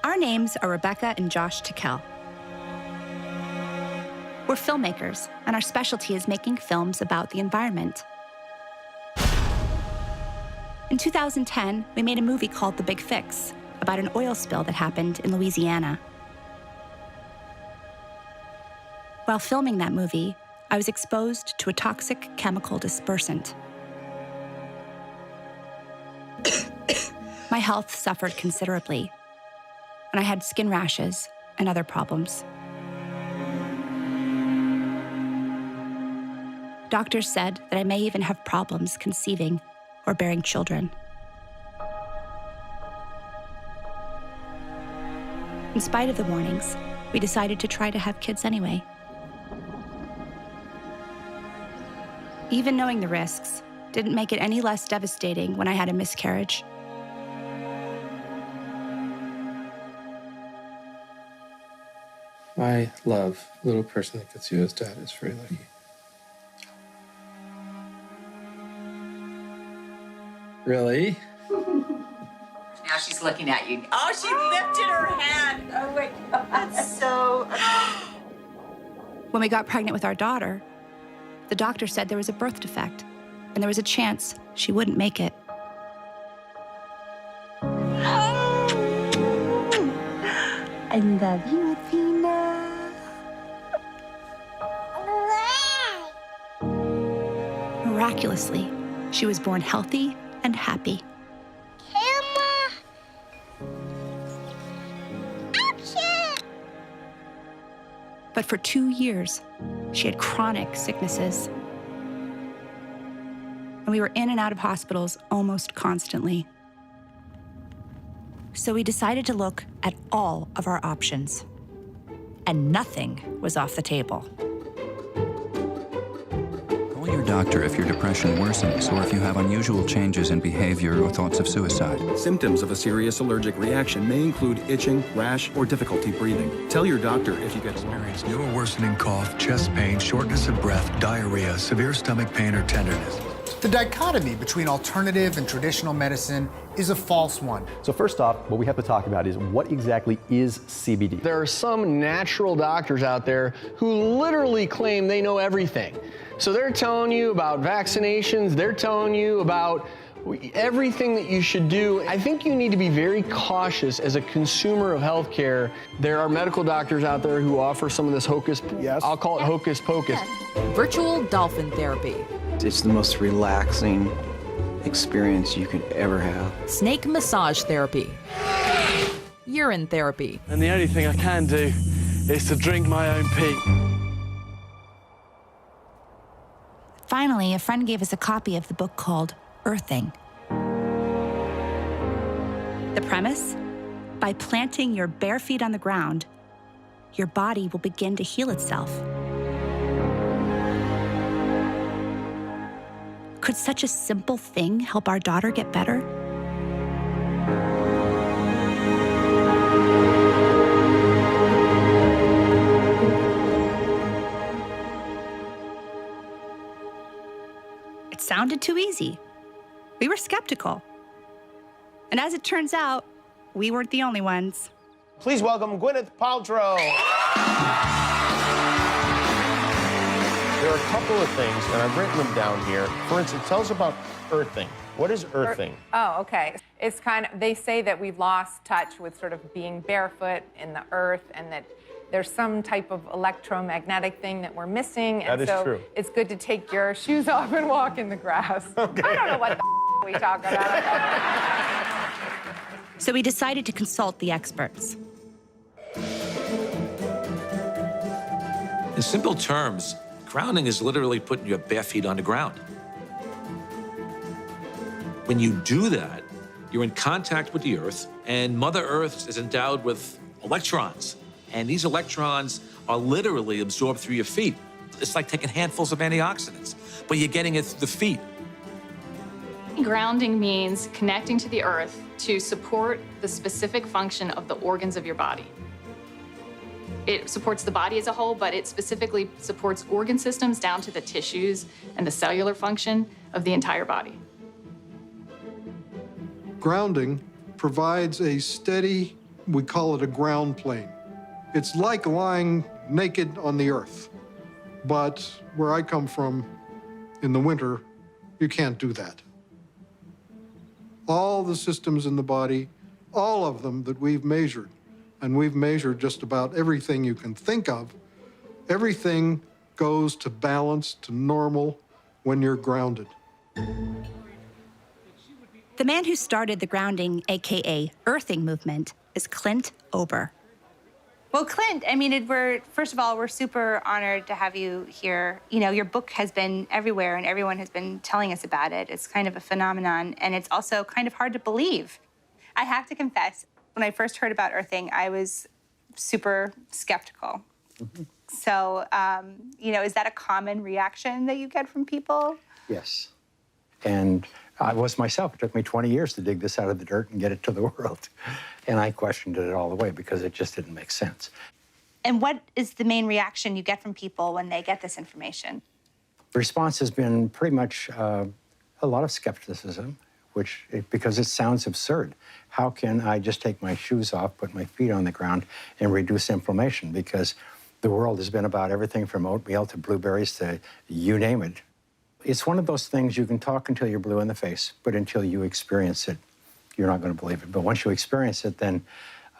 Our names are Rebecca and Josh Tickell. We're filmmakers, and our specialty is making films about the environment. In 2010, we made a movie called The Big Fix about an oil spill that happened in Louisiana. While filming that movie, I was exposed to a toxic chemical dispersant. My health suffered considerably, and I had skin rashes and other problems. Doctors said that I may even have problems conceiving or bearing children. In spite of the warnings, we decided to try to have kids anyway. Even knowing the risks didn't make it any less devastating when I had a miscarriage. My love, the little person that gets you as dad is very lucky. Really? Now she's looking at you. Oh, she lifted her hand. Oh my God. That's so... When we got pregnant with our daughter, the doctor said there was a birth defect, and there was a chance she wouldn't make it. I love you, Athena. Miraculously, she was born healthy and happy. But for 2 years, she had chronic sicknesses. And we were in and out of hospitals almost constantly. So we decided to look at all of our options. And nothing was off the table. Call your doctor if your depression worsens or if you have unusual changes in behavior or thoughts of suicide. Symptoms of a serious allergic reaction may include itching, rash, or difficulty breathing. Tell your doctor if you experience new or worsening cough, chest pain, shortness of breath, diarrhea, severe stomach pain, or tenderness. The dichotomy between alternative and traditional medicine is a false one. So first off, what we have to talk about is what exactly is CBD? There are some natural doctors out there who literally claim they know everything. So they're telling you about vaccinations, they're telling you about everything that you should do. I think you need to be very cautious as a consumer of healthcare. There are medical doctors out there who offer some of this hocus, I'll call it hocus pocus. Virtual dolphin therapy. It's the most relaxing experience you could ever have. Snake massage therapy. Urine therapy. And the only thing I can do is to drink my own pee. Finally, a friend gave us a copy of the book called Earthing. The premise? By planting your bare feet on the ground, your body will begin to heal itself. Could such a simple thing help our daughter get better? It sounded too easy. We were skeptical. And as it turns out, we weren't the only ones. Please welcome Gwyneth Paltrow. There are a couple of things, and I've written them down here. For instance, tell us about earthing. What is earthing? Oh, okay. It's kind of, they say that we've lost touch with sort of being barefoot in the earth, and that there's some type of electromagnetic thing that we're missing. And that is true. It's good to take your shoes off and walk in the grass. Okay. I don't know what the we talk about. So we decided to consult the experts. In simple terms, grounding is literally putting your bare feet on the ground. When you do that, you're in contact with the Earth, and Mother Earth is endowed with electrons. And these electrons are literally absorbed through your feet. It's like taking handfuls of antioxidants, but you're getting it through the feet. Grounding means connecting to the earth to support the specific function of the organs of your body. It supports the body as a whole, but it specifically supports organ systems down to the tissues and the cellular function of the entire body. Grounding provides a steady We call it a ground plane. It's like lying naked on the earth. But where I come from, in the winter, you can't do that. All the systems in the body, all of them that we've measured, and we've measured just about everything you can think of, everything goes to balance, to normal, when you're grounded. The man who started the grounding, AKA earthing movement, is Clint Ober. Well, Clint, I mean, first of all, we're super honored to have you here. You know, your book has been everywhere and everyone has been telling us about it. It's kind of a phenomenon, and it's also kind of hard to believe. I have to confess, when I first heard about earthing, I was super skeptical. Mm-hmm. So, you know, is that a common reaction that you get from people? Yes. And I was myself. It took me 20 years to dig this out of the dirt and get it to the world. And I questioned it all the way because it just didn't make sense. And what is the main reaction you get from people when they get this information? The response has been pretty much a lot of skepticism, because it sounds absurd. How can I just take my shoes off, put my feet on the ground, and reduce inflammation? Because the world has been about everything from oatmeal to blueberries to you name it. It's one of those things you can talk until you're blue in the face, but until you experience it, you're not going to believe it. But once you experience it, then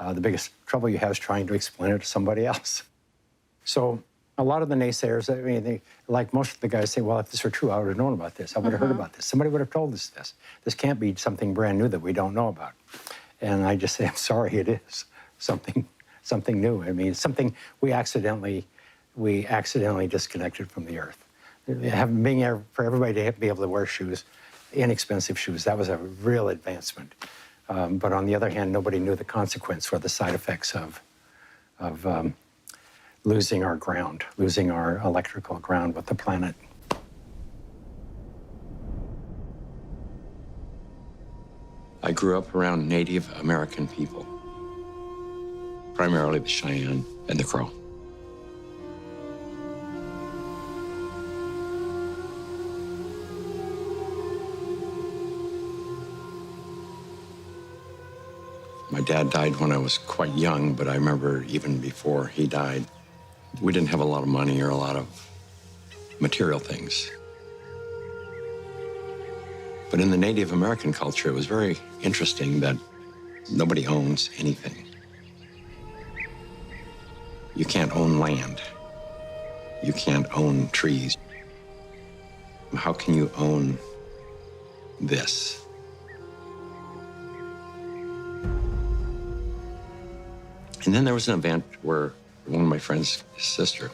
the biggest trouble you have is trying to explain it to somebody else. So a lot of the naysayers, I mean, like most of the guys say, well, if this were true, I would have known about this. I would have heard about this. Somebody would have told us this. This can't be something brand new that we don't know about. And I just say, I'm sorry, it is something new. I mean, it's something we accidentally disconnected from the earth. For everybody to be able to wear shoes, inexpensive shoes, that was a real advancement. But on the other hand, nobody knew the consequence or the side effects of losing our ground, losing our electrical ground with the planet. I grew up around Native American people, primarily the Cheyenne and the Crow. My dad died when I was quite young, but I remember even before he died, we didn't have a lot of money or a lot of material things. But in the Native American culture, it was very interesting that nobody owns anything. You can't own land. You can't own trees. How can you own this? And then there was an event where one of my friend's sister,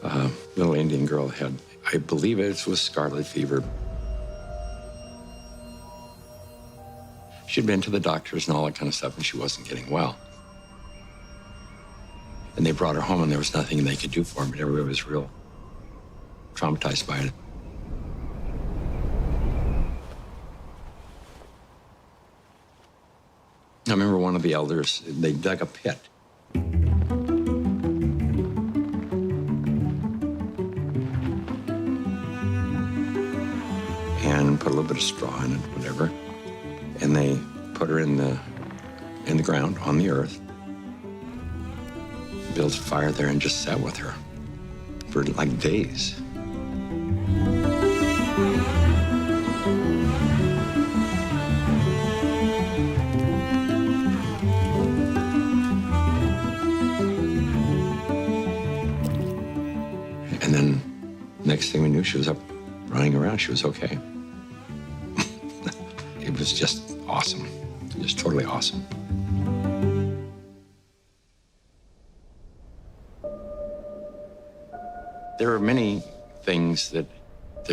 a little Indian girl, had, I believe it was scarlet fever. She'd been to the doctors and all that kind of stuff, and she wasn't getting well. And they brought her home, and there was nothing they could do for her, but everybody was real traumatized by it. I remember one of the elders, they dug a pit. And put a little bit of straw in it, whatever. And they put her in the ground, on the earth. Built a fire there and just sat with her for like days. And then next thing we knew, she was up running around. She was okay. It was just awesome, just totally awesome. There were many things that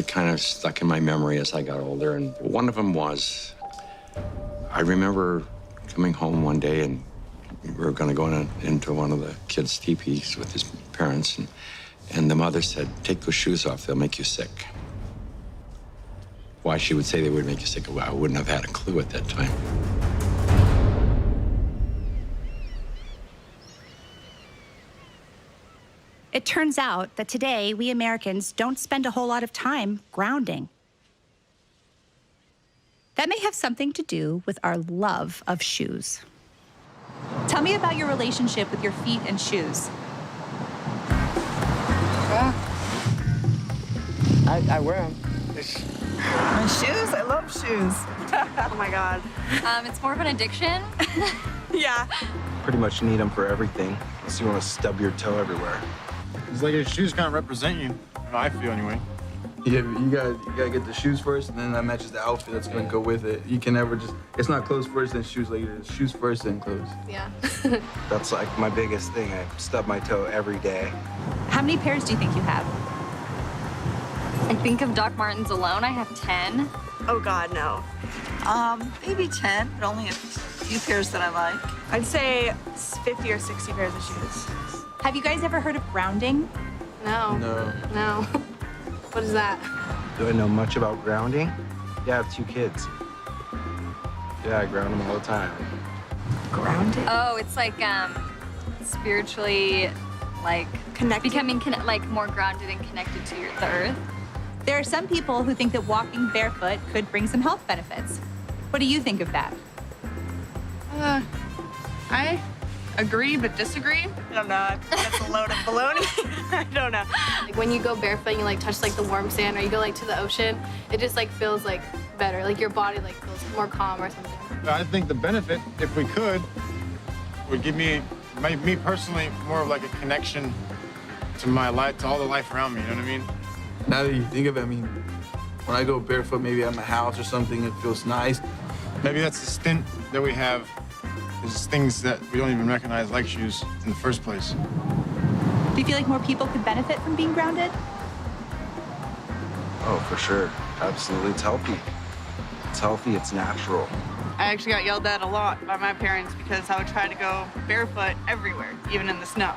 kind of stuck in my memory as I got older, and one of them was, I remember coming home one day, and we were going to go into one of the kids' teepees with his parents, and the mother said, "Take those shoes off, they'll make you sick." Why she would say they would make you sick, well, I wouldn't have had a clue at that time. It turns out that today, we Americans don't spend a whole lot of time grounding. That may have something to do with our love of shoes. Tell me about your relationship with your feet and shoes. I wear them. My shoes? I love shoes. Oh my God. It's more of an addiction. Yeah. Pretty much need them for everything, unless you want to stub your toe everywhere. It's like your shoes kind of represent you. I feel anyway. Yeah, you gotta get the shoes first, and then that matches the outfit that's gonna go with it. You can never just, it's not clothes first, then shoes later. It's shoes first, then clothes. Yeah. That's like my biggest thing. I stub my toe every day. How many pairs do you think you have? I think of Doc Martens alone, I have 10. Oh God, no. Maybe 10, but only a few pairs that I like. I'd say 50 or 60 pairs of shoes. Have you guys ever heard of grounding? No. No. What is that? Do I know much about grounding? Yeah, I have 2 kids. Yeah, I ground them all the time. Grounding? Oh, it's like spiritually, like connected, becoming like more grounded and connected to the earth. There are some people who think that walking barefoot could bring some health benefits. What do you think of that? I agree but disagree. I don't know. That's a load of baloney. I don't know. Like when you go barefoot and you like touch like the warm sand or you go like to the ocean, it just like feels like better. Like your body like feels more calm or something. I think the benefit, if we could, would give me personally, more of like a connection to my life, to all the life around me, you know what I mean? Now that you think of it, I mean, when I go barefoot, maybe at my house or something, it feels nice. Maybe that's the stint that we have, is things that we don't even recognize like shoes in the first place. Do you feel like more people could benefit from being grounded? Oh, for sure. Absolutely. It's healthy. It's healthy. It's natural. I actually got yelled at a lot by my parents because I would try to go barefoot everywhere, even in the snow.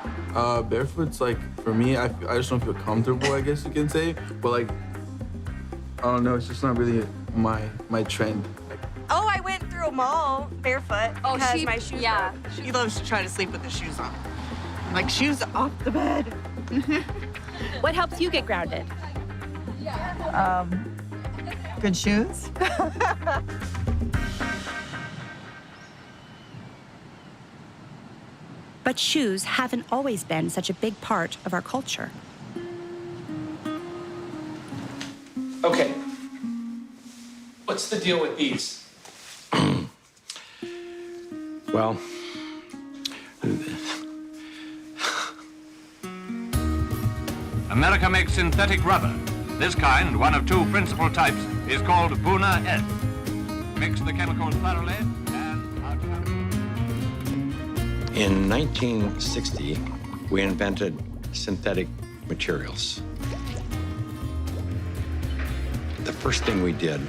Barefoot's like, for me, I just don't feel comfortable, I guess you can say. But like, I don't know, it's just not really my trend. Oh, I went through a mall barefoot because my shoes yeah. broke. She loves to try to sleep with the shoes on. Like, shoes off the bed. What helps you get grounded? Good shoes. But shoes haven't always been such a big part of our culture. Okay. What's the deal with these? Well, America makes synthetic rubber. This kind, one of 2 principal types, is called Buna S. Mix the chemicals thoroughly and... In 1960, we invented synthetic materials. The first thing we did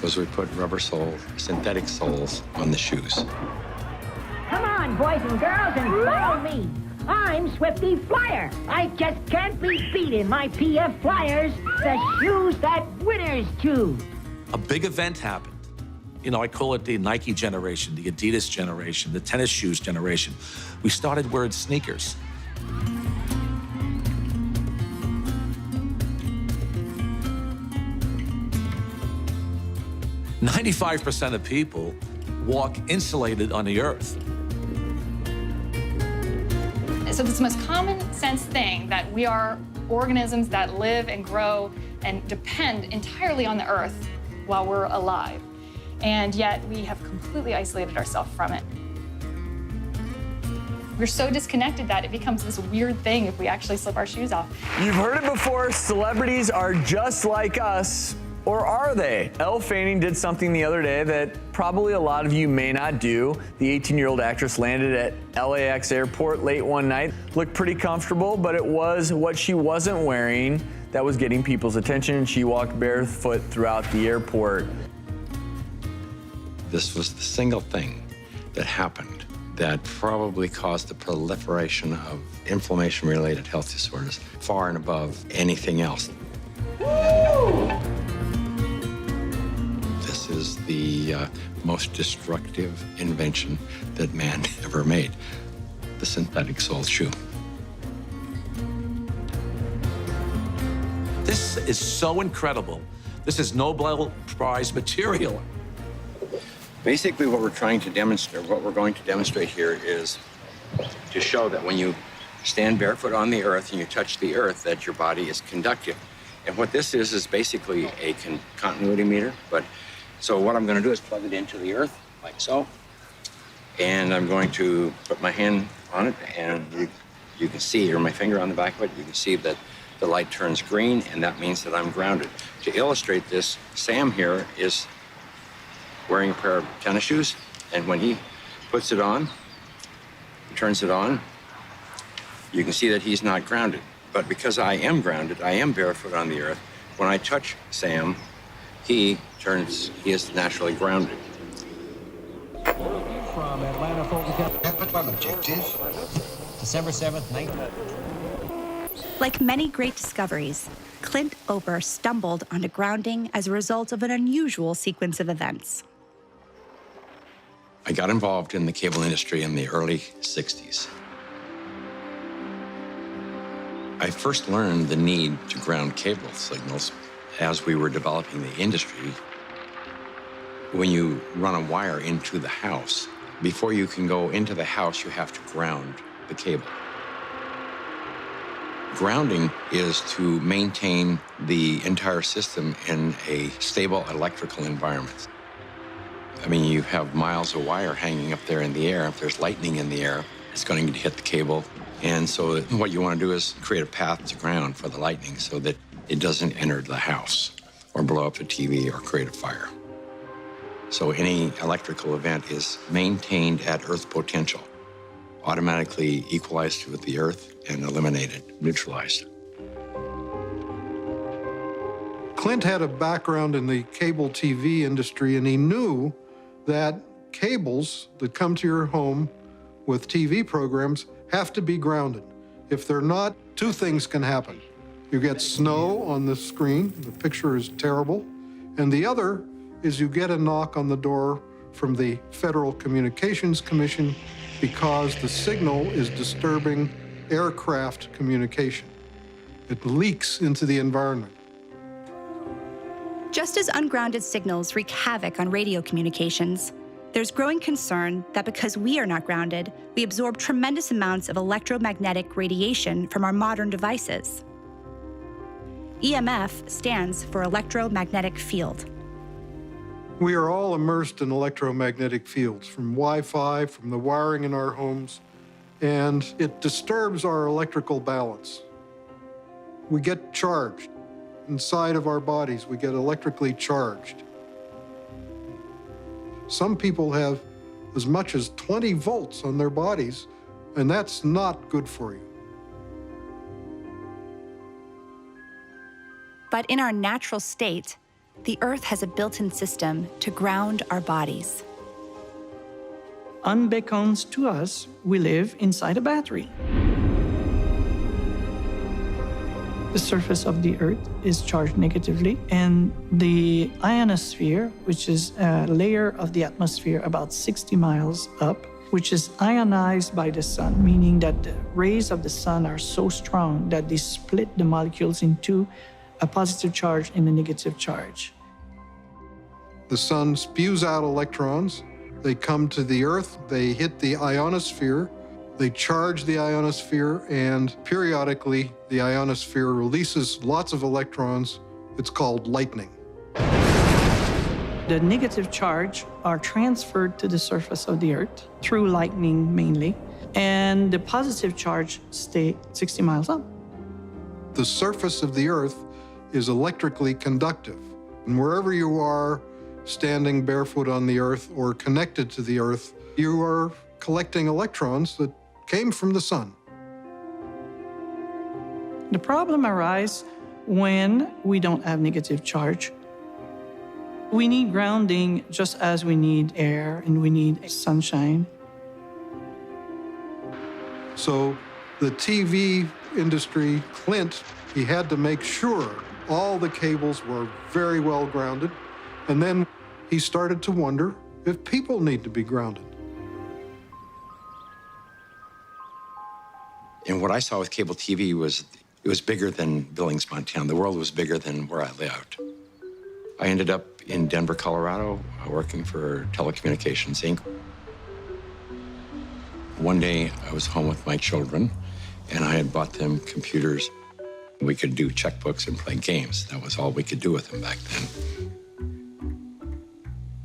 was we put rubber soles, synthetic soles, on the shoes. Come on, boys and girls, and follow me. I'm Swifty Flyer. I just can't be beat in my PF Flyers, the shoes that winners choose. A big event happened. You know, I call it the Nike generation, the Adidas generation, the tennis shoes generation. We started wearing sneakers. "95% of people walk insulated on the earth." So it's the most common sense thing that we are organisms that live and grow and depend entirely on the earth while we're alive. And yet we have completely isolated ourselves from it. We're so disconnected that it becomes this weird thing if we actually slip our shoes off. You've heard it before, celebrities are just like us. Or are they? Elle Fanning did something the other day that probably a lot of you may not do. The 18-year-old actress landed at LAX airport late one night. Looked pretty comfortable, but it was what she wasn't wearing that was getting people's attention. She walked barefoot throughout the airport. This was the single thing that happened that probably caused the proliferation of inflammation-related health disorders far and above anything else. This is the most destructive invention that man ever made, the synthetic sole shoe. This is so incredible. This is Nobel Prize material. Basically, what we're trying to demonstrate, what we're going to demonstrate here is to show that when you stand barefoot on the earth and you touch the earth, that your body is conductive. And what this is basically a continuity meter. So what I'm going to do is plug it into the earth, like so. And I'm going to put my hand on it, and you can see, or my finger on the back of it, you can see that the light turns green, and that means that I'm grounded. To illustrate this, Sam here is wearing a pair of tennis shoes, and when he puts it on, turns it on, you can see that he's not grounded. But because I am grounded, I am barefoot on the earth, when I touch Sam, he is naturally grounded. From Atlanta, Fulton objective, December 7th, 19... Like many great discoveries, Clint Ober stumbled onto grounding as a result of an unusual sequence of events. I got involved in the cable industry in the early 60s. I first learned the need to ground cable signals as we were developing the industry. When you run a wire into the house, before you can go into the house, you have to ground the cable. Grounding is to maintain the entire system in a stable electrical environment. I mean, you have miles of wire hanging up there in the air. If there's lightning in the air, it's going to hit the cable. And so what you want to do is create a path to ground for the lightning so that it doesn't enter the house or blow up the TV or create a fire. So any electrical event is maintained at Earth potential, automatically equalized with the Earth and eliminated, neutralized. Clint had a background in the cable TV industry, and he knew that cables that come to your home with TV programs have to be grounded. If they're not, two things can happen. You get snow on the screen, the picture is terrible, and the other is you get a knock on the door from the Federal Communications Commission because the signal is disturbing aircraft communication. It leaks into the environment. Just as ungrounded signals wreak havoc on radio communications, there's growing concern that because we are not grounded, we absorb tremendous amounts of electromagnetic radiation from our modern devices. EMF stands for electromagnetic field. We are all immersed in electromagnetic fields, from Wi-Fi, from the wiring in our homes, and it disturbs our electrical balance. We get charged. Inside of our bodies, we get electrically charged. Some people have as much as 20 volts on their bodies, and that's not good for you. But in our natural state, the Earth has a built-in system to ground our bodies. Unbeknownst to us, we live inside a battery. The surface of the Earth is charged negatively, and the ionosphere, which is a layer of the atmosphere about 60 miles up, which is ionized by the sun, meaning that the rays of the sun are so strong that they split the molecules into a positive charge and a negative charge. The sun spews out electrons. They come to the Earth, they hit the ionosphere, they charge the ionosphere, and periodically the ionosphere releases lots of electrons. It's called lightning. The negative charge are transferred to the surface of the Earth through lightning mainly, and the positive charge stay 60 miles up. The surface of the Earth is electrically conductive, and wherever you are, standing barefoot on the Earth or connected to the Earth, you are collecting electrons that came from the sun. The problem arises when we don't have negative charge. We need grounding just as we need air and we need sunshine. So the TV industry, Clint, he had to make sure all the cables were very well grounded. And then he started to wonder if people need to be grounded. And what I saw with cable TV was, it was bigger than Billings, Montana. The world was bigger than where I lived. I ended up in Denver, Colorado, working for Telecommunications Inc. One day, I was home with my children, and I had bought them computers. We could do checkbooks and play games. That was all we could do with them back then.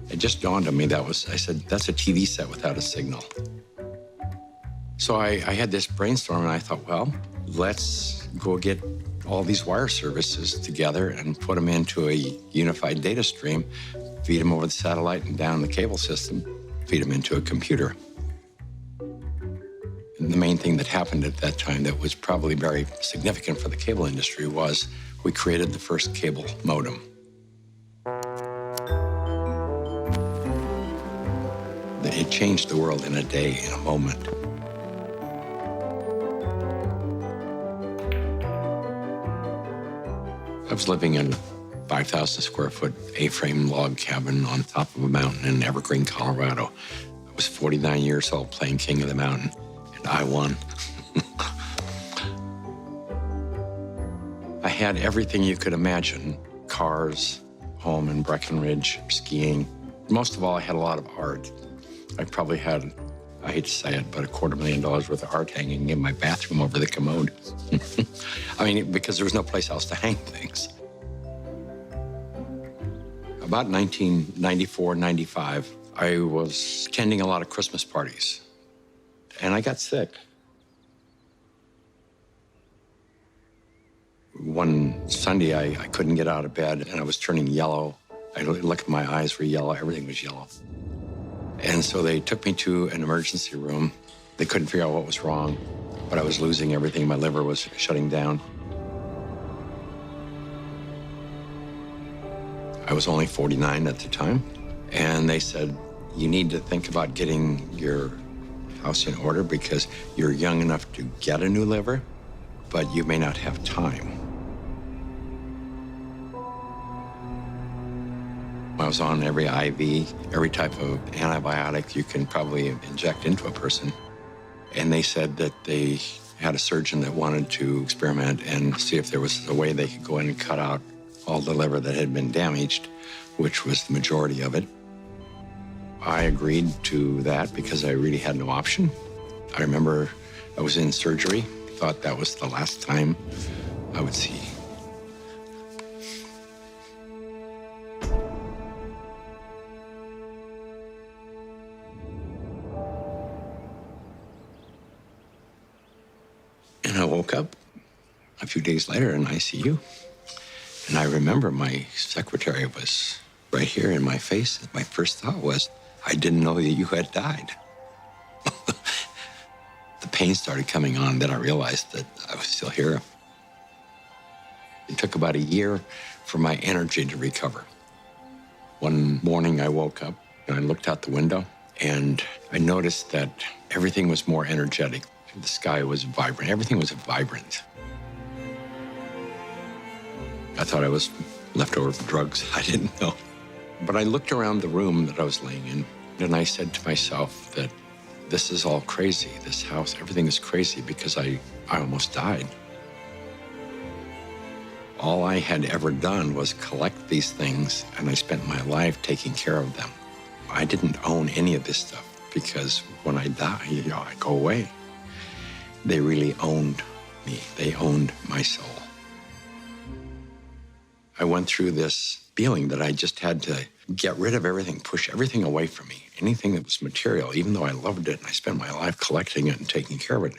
It just dawned on me I said, that's a TV set without a signal. So I had this brainstorm, and I thought, well, let's go get all these wire services together and put them into a unified data stream, feed them over the satellite and down the cable system, feed them into a computer. And the main thing that happened at that time that was probably very significant for the cable industry was we created the first cable modem. It changed the world in a day, in a moment. I was living in a 5,000 square foot A-frame log cabin on top of a mountain in Evergreen, Colorado. I was 49 years old playing King of the Mountain, and I won. I had everything you could imagine: cars, home in Breckenridge, skiing. Most of all, I had a lot of art. I probably had, I hate to say it, but $250,000 worth of art hanging in my bathroom over the commode. I mean, because there was no place else to hang things. About 1994, 95, I was attending a lot of Christmas parties, and I got sick. One Sunday, I couldn't get out of bed, and I was turning yellow. I looked at my eyes were yellow, everything was yellow. And so they took me to an emergency room. They couldn't figure out what was wrong, but I was losing everything. My liver was shutting down. I was only 49 at the time, and they said, you need to think about getting your house in order because you're young enough to get a new liver, but you may not have time. I was on every IV, every type of antibiotic you can probably inject into a person. And they said that they had a surgeon that wanted to experiment and see if there was a way they could go in and cut out all the liver that had been damaged, which was the majority of it. I agreed to that because I really had no option. I remember I was in surgery, thought that was the last time I would see. And I woke up a few days later in ICU. And I remember my secretary was right here in my face. My first thought was, I didn't know that you had died. The pain started coming on, then I realized that I was still here. It took about a year for my energy to recover. One morning I woke up and I looked out the window and I noticed that everything was more energetic. The sky was vibrant. Everything was vibrant. I thought I was left over from drugs. I didn't know. But I looked around the room that I was laying in, and I said to myself that this is all crazy. This house, everything is crazy because I almost died. All I had ever done was collect these things, and I spent my life taking care of them. I didn't own any of this stuff because when I die, I go away. They really owned me. They owned my soul. I went through this feeling that I just had to get rid of everything, push everything away from me. Anything that was material, even though I loved it and I spent my life collecting it and taking care of it,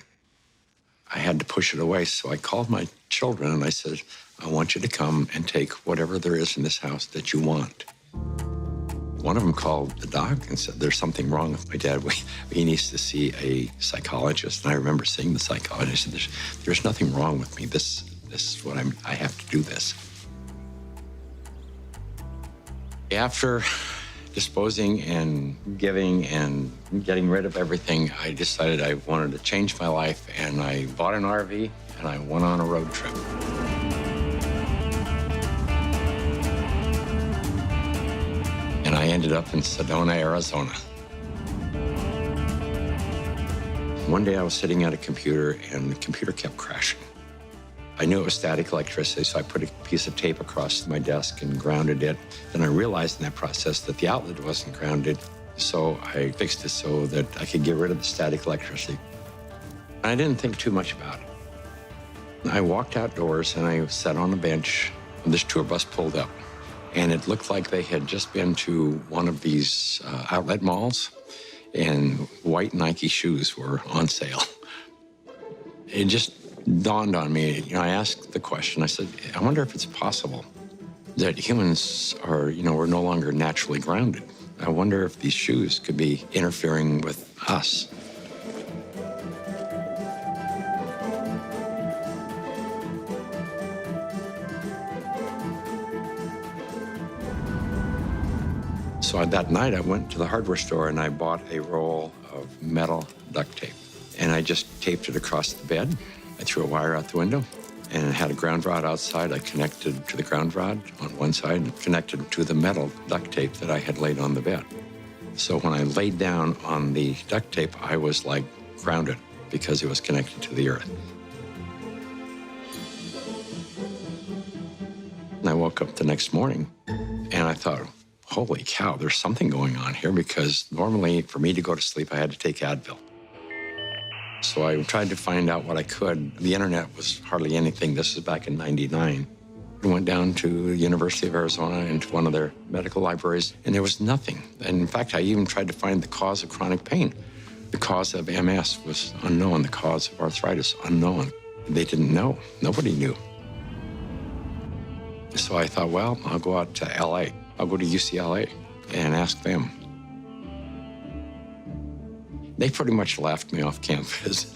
I had to push it away. So I called my children and I said, I want you to come and take whatever there is in this house that you want. One of them called the doc and said, there's something wrong with my dad. He needs to see a psychologist. And I remember seeing the psychologist and said, there's nothing wrong with me. This is what I have to do this. After disposing and giving and getting rid of everything, I decided I wanted to change my life, and I bought an RV and I went on a road trip. And I ended up in Sedona, Arizona. One day I was sitting at a computer and the computer kept crashing. I knew it was static electricity, so I put a piece of tape across my desk and grounded it. Then I realized in that process that the outlet wasn't grounded, so I fixed it so that I could get rid of the static electricity. I didn't think too much about it. I walked outdoors and I sat on a bench. This tour bus pulled up, and it looked like they had just been to one of these outlet malls, and white Nike shoes were on sale. It just dawned on me, I asked the question, I said, I wonder if it's possible that humans are, we're no longer naturally grounded. I wonder if these shoes could be interfering with us. So that night I went to the hardware store and I bought a roll of metal duct tape. And I just taped it across the bed. I threw a wire out the window and it had a ground rod outside. I connected to the ground rod on one side and connected to the metal duct tape that I had laid on the bed. So when I laid down on the duct tape, I was like grounded because it was connected to the earth. And I woke up the next morning and I thought, holy cow, there's something going on here, because normally for me to go to sleep, I had to take Advil. So I tried to find out what I could. The internet was hardly anything. This was back in '99. I went down to the University of Arizona into one of their medical libraries, and there was nothing. And in fact, I even tried to find the cause of chronic pain. The cause of MS was unknown. The cause of arthritis, unknown. They didn't know. Nobody knew. So I thought, well, I'll go out to LA. I'll go to UCLA and ask them. They pretty much laughed me off campus.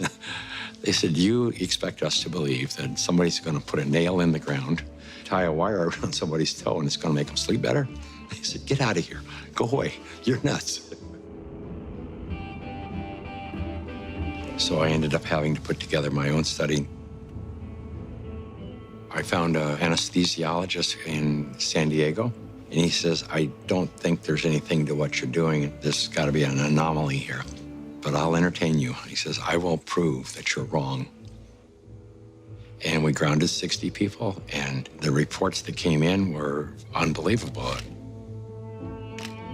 They said, you expect us to believe that somebody's going to put a nail in the ground, tie a wire around somebody's toe, and it's going to make them sleep better? They said, get out of here. Go away. You're nuts. So I ended up having to put together my own study. I found an anesthesiologist in San Diego, and he says, I don't think there's anything to what you're doing. There's got to be an anomaly here. But I'll entertain you. He says, I will prove that you're wrong. And we grounded 60 people, and the reports that came in were unbelievable.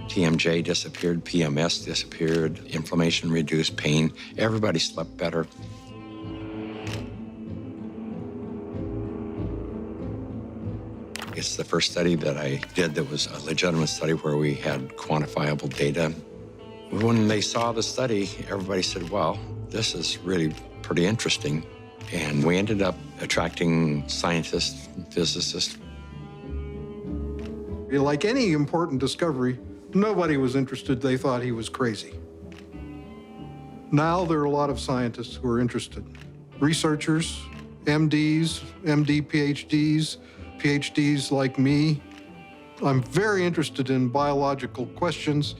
TMJ disappeared, PMS disappeared, inflammation reduced, pain. Everybody slept better. It's the first study that I did that was a legitimate study where we had quantifiable data. When they saw the study, everybody said, well, this is really pretty interesting. And we ended up attracting scientists, physicists. Like any important discovery, nobody was interested. They thought he was crazy. Now there are a lot of scientists who are interested. Researchers, MDs, MD PhDs, PhDs like me. I'm very interested in biological questions.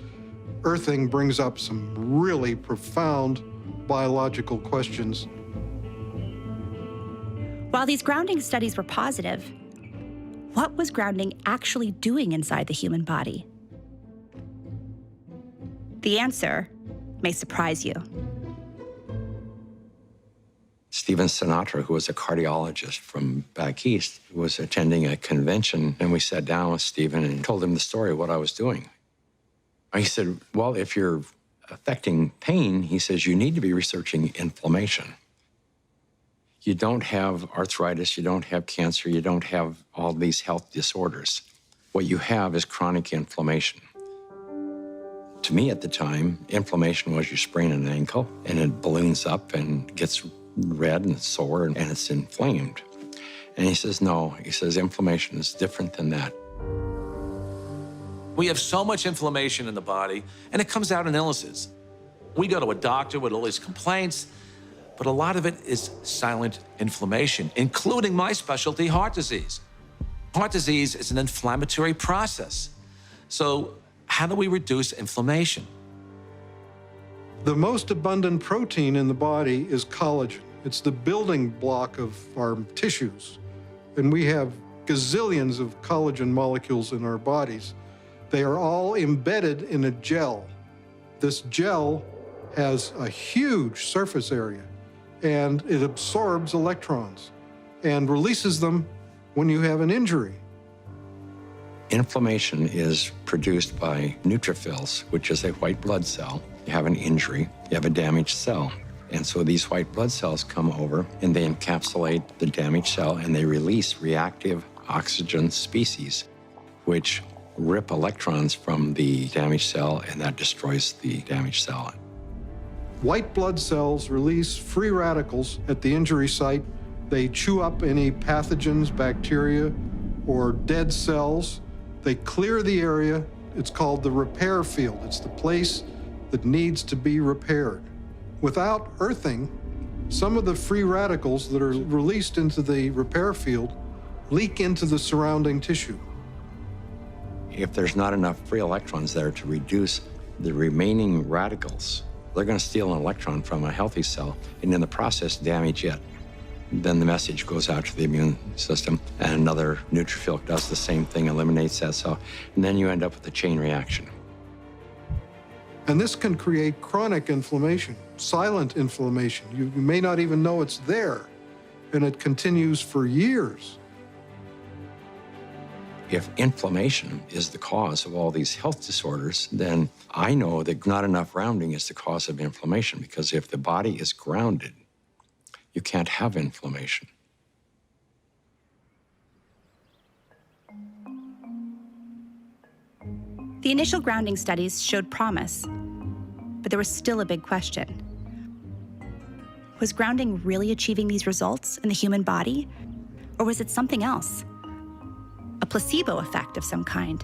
Earthing brings up some really profound biological questions. While these grounding studies were positive, what was grounding actually doing inside the human body? The answer may surprise you. Stephen Sinatra, who was a cardiologist from back east, was attending a convention, and we sat down with Stephen and told him the story of what I was doing. He said, well, if you're affecting pain, he says, you need to be researching inflammation. You don't have arthritis, you don't have cancer, you don't have all these health disorders. What you have is chronic inflammation. To me at the time, inflammation was you sprain an ankle and it balloons up and gets red and it's sore and it's inflamed. And he says, no, he says, inflammation is different than that. We have so much inflammation in the body, and it comes out in illnesses. We go to a doctor with all these complaints, but a lot of it is silent inflammation, including my specialty, heart disease. Heart disease is an inflammatory process. So how do we reduce inflammation? The most abundant protein in the body is collagen. It's the building block of our tissues. And we have gazillions of collagen molecules in our bodies. They are all embedded in a gel. This gel has a huge surface area, and it absorbs electrons. and releases them when you have an injury. Inflammation is produced by neutrophils, which is a white blood cell. You have an injury, you have a damaged cell. And so these white blood cells come over and they encapsulate the damaged cell and they release reactive oxygen species, which rip electrons from the damaged cell, and that destroys the damaged cell. White blood cells release free radicals at the injury site. They chew up any pathogens, bacteria, or dead cells. They clear the area. It's called the repair field. It's the place that needs to be repaired. Without earthing, some of the free radicals that are released into the repair field leak into the surrounding tissue. If there's not enough free electrons there to reduce the remaining radicals, they're going to steal an electron from a healthy cell and in the process damage it. Then the message goes out to the immune system and another neutrophil does the same thing, eliminates that cell, and then you end up with a chain reaction. And this can create chronic inflammation, silent inflammation. You may not even know it's there, and it continues for years. If inflammation is the cause of all these health disorders, then I know that not enough grounding is the cause of inflammation, because if the body is grounded, you can't have inflammation. The initial grounding studies showed promise, but there was still a big question. Was grounding really achieving these results in the human body, or was it something else? A placebo effect of some kind?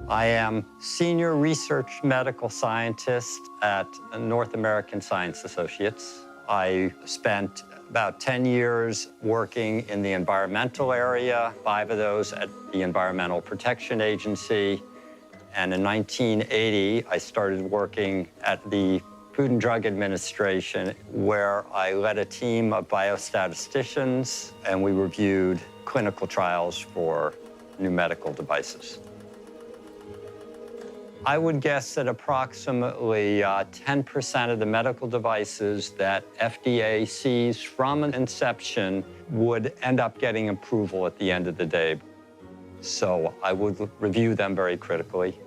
I am Senior Research Medical Scientist at North American Science Associates. I spent about 10 years working in the environmental area, 5 of those at the Environmental Protection Agency. And in 1980, I started working at the Food and Drug Administration, where I led a team of biostatisticians, and we reviewed clinical trials for new medical devices. I would guess that approximately 10% of the medical devices that FDA sees from inception would end up getting approval at the end of the day. So I would review them very critically.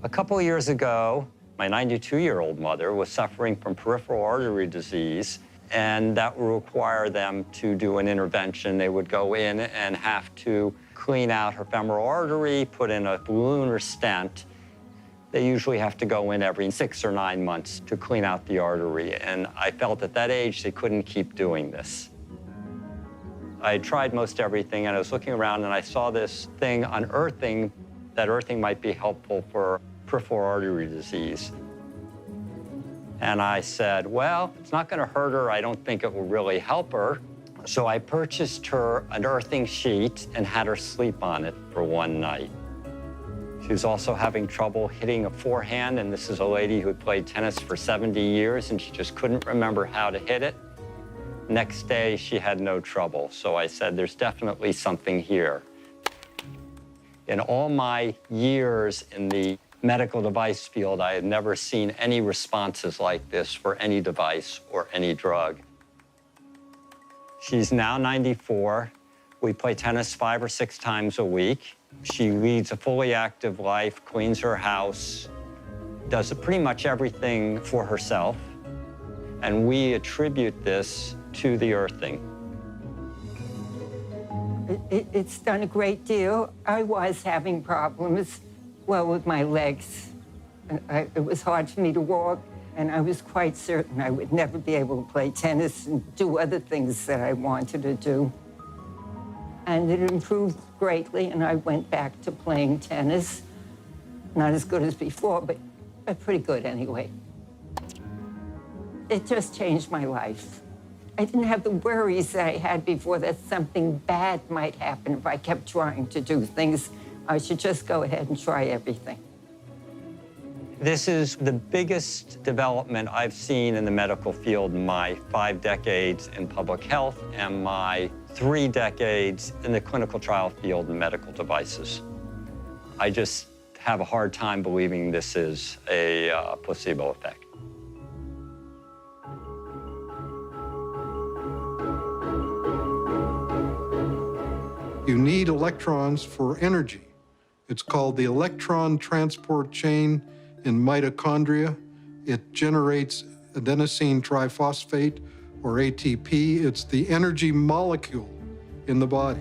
A couple of years ago, my 92-year-old mother was suffering from peripheral artery disease, and that would require them to do an intervention. They would go in and have to clean out her femoral artery, put in a balloon or stent. They usually have to go in every 6 or 9 months to clean out the artery, and I felt at that age they couldn't keep doing this. I had tried most everything, and I was looking around and I saw this thing on earthing, that earthing might be helpful for peripheral artery disease. And I said, well, it's not going to hurt her. I don't think it will really help her. So I purchased her an earthing sheet and had her sleep on it for one night. She was also having trouble hitting a forehand, and this is a lady who had played tennis for 70 years, and she just couldn't remember how to hit it. Next day, she had no trouble. So I said, there's definitely something here. In all my years in the medical device field, I had never seen any responses like this for any device or any drug. She's now 94. We play tennis 5 or 6 times a week. She leads a fully active life, cleans her house, does pretty much everything for herself. And we attribute this to the earthing. It's done a great deal. I was having problems, well, with my legs. It was hard for me to walk, and I was quite certain I would never be able to play tennis and do other things that I wanted to do. And it improved greatly, and I went back to playing tennis. Not as good as before, but pretty good anyway. It just changed my life. I didn't have the worries that I had before that something bad might happen if I kept trying to do things. I should just go ahead and try everything. This is the biggest development I've seen in the medical field in my 5 decades in public health and my 3 decades in the clinical trial field in medical devices. I just have a hard time believing this is a placebo effect. You need electrons for energy. It's called the electron transport chain in mitochondria. It generates adenosine triphosphate, or ATP. It's the energy molecule in the body.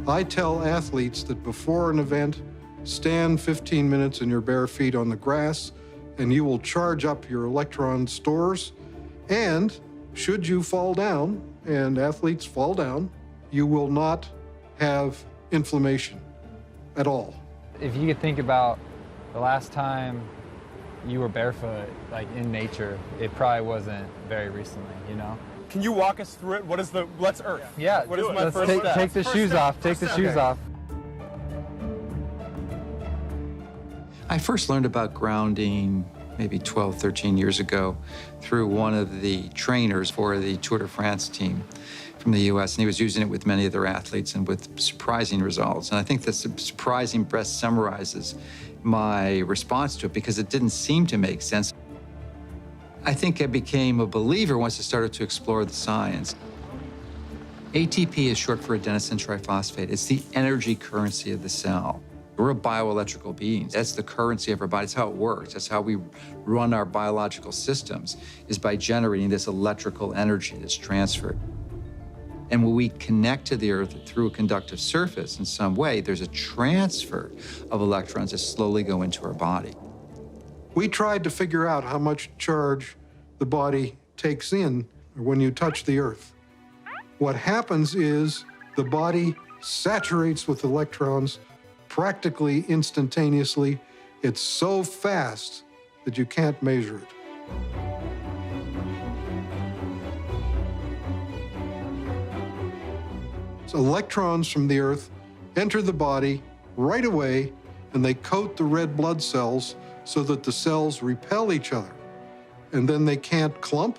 I tell athletes that before an event, stand 15 minutes in your bare feet on the grass, and you will charge up your electron stores. And should you fall down, and athletes fall down, you will not have inflammation at all. If you could think about the last time you were barefoot, like in nature, it probably wasn't very recently, you know? Can you walk us through it? What is the, let's Earth. Yeah, what is my first step? Take the shoes off, take the shoes off. I first learned about grounding maybe 12, 13 years ago through one of the trainers for the Tour de France team from the US, and he was using it with many of their athletes and with surprising results. And I think this surprising best summarizes my response to it because it didn't seem to make sense. I think I became a believer once I started to explore the science. ATP is short for adenosine triphosphate. It's the energy currency of the cell. We're a bioelectrical being. That's the currency of our body. That's how it works. That's how we run our biological systems, is by generating this electrical energy that's transferred. And when we connect to the Earth through a conductive surface in some way, there's a transfer of electrons that slowly go into our body. We tried to figure out how much charge the body takes in when you touch the Earth. What happens is the body saturates with electrons practically instantaneously. It's so fast that you can't measure it. So electrons from the Earth enter the body right away, and they coat the red blood cells so that the cells repel each other. And then they can't clump,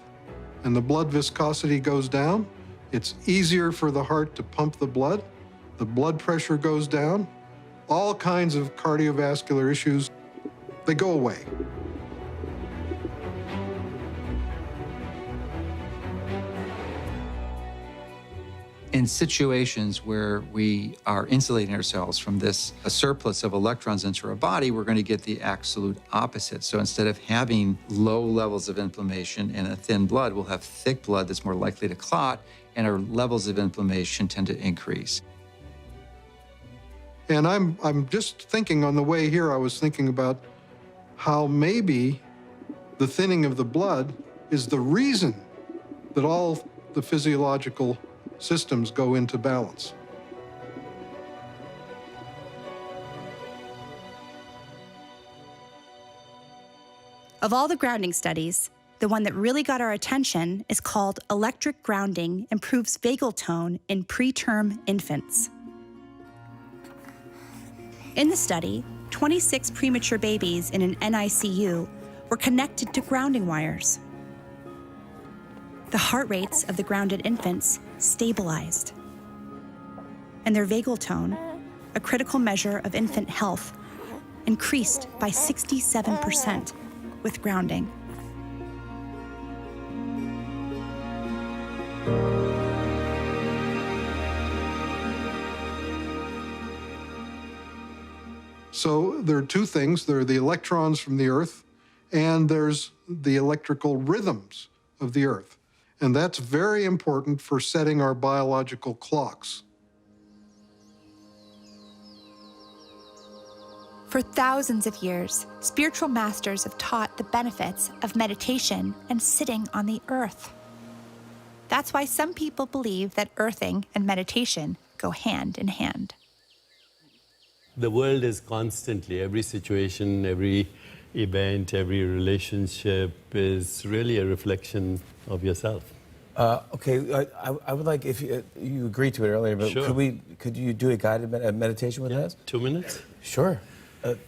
and the blood viscosity goes down. It's easier for the heart to pump the blood pressure goes down. All kinds of cardiovascular issues, they go away. In situations where we are insulating ourselves from this a surplus of electrons into our body, we're going to get the absolute opposite. So instead of having low levels of inflammation and a thin blood, we'll have thick blood that's more likely to clot, and our levels of inflammation tend to increase. And I'm just thinking on the way here, I was thinking about how maybe the thinning of the blood is the reason that all the physiological systems go into balance. Of all the grounding studies, the one that really got our attention is called Electric Grounding Improves Vagal Tone in Preterm Infants. In the study, 26 premature babies in an NICU were connected to grounding wires. The heart rates of the grounded infants stabilized, and their vagal tone, a critical measure of infant health, increased by 67% with grounding. So there are two things. There are the electrons from the Earth, and there's the electrical rhythms of the Earth. And that's very important for setting our biological clocks. For thousands of years, spiritual masters have taught the benefits of meditation and sitting on the earth. That's why some people believe that earthing and meditation go hand in hand. The world is constantly, every situation, every event, every relationship is really a reflection of yourself. Okay, I would like, if you agreed to it earlier, but sure. could you do a guided meditation with us? 2 minutes? Sure.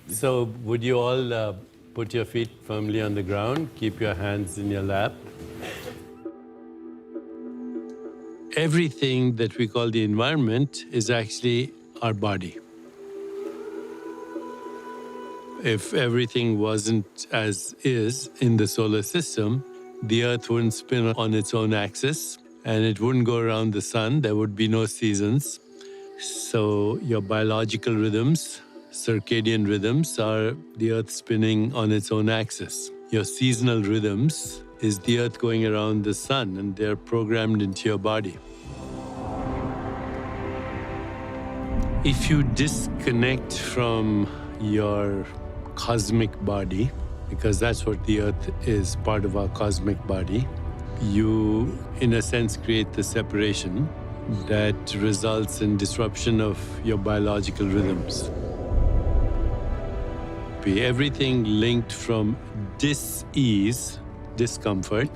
So would you all put your feet firmly on the ground, keep your hands in your lap. Everything that we call the environment is actually our body. If everything wasn't as is in the solar system, the Earth wouldn't spin on its own axis, and it wouldn't go around the sun. There would be no seasons. So your biological rhythms, circadian rhythms, are the Earth spinning on its own axis. Your seasonal rhythms is the Earth going around the sun, and they're programmed into your body. If you disconnect from your cosmic body, because that's what the Earth is, part of our cosmic body, you, in a sense, create the separation that results in disruption of your biological rhythms. Everything linked from dis-ease, discomfort,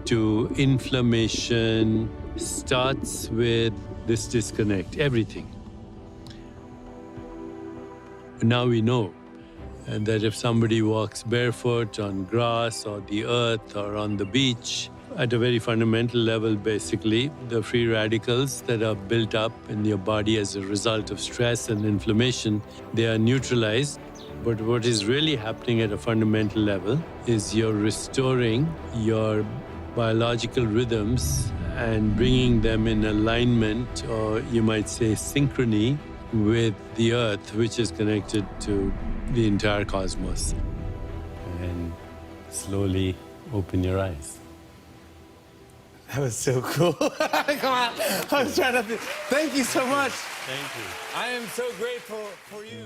to inflammation starts with this disconnect, everything. Now we know that if somebody walks barefoot on grass or the earth or on the beach, at a very fundamental level, basically, the free radicals that are built up in your body as a result of stress and inflammation, they are neutralized. But what is really happening at a fundamental level is you're restoring your biological rhythms and bringing them in alignment, or you might say synchrony, with the Earth, which is connected to the entire cosmos. And slowly open your eyes. That was so cool. Come on. I was trying to... Thank you so much. Thank you. I am so grateful for you.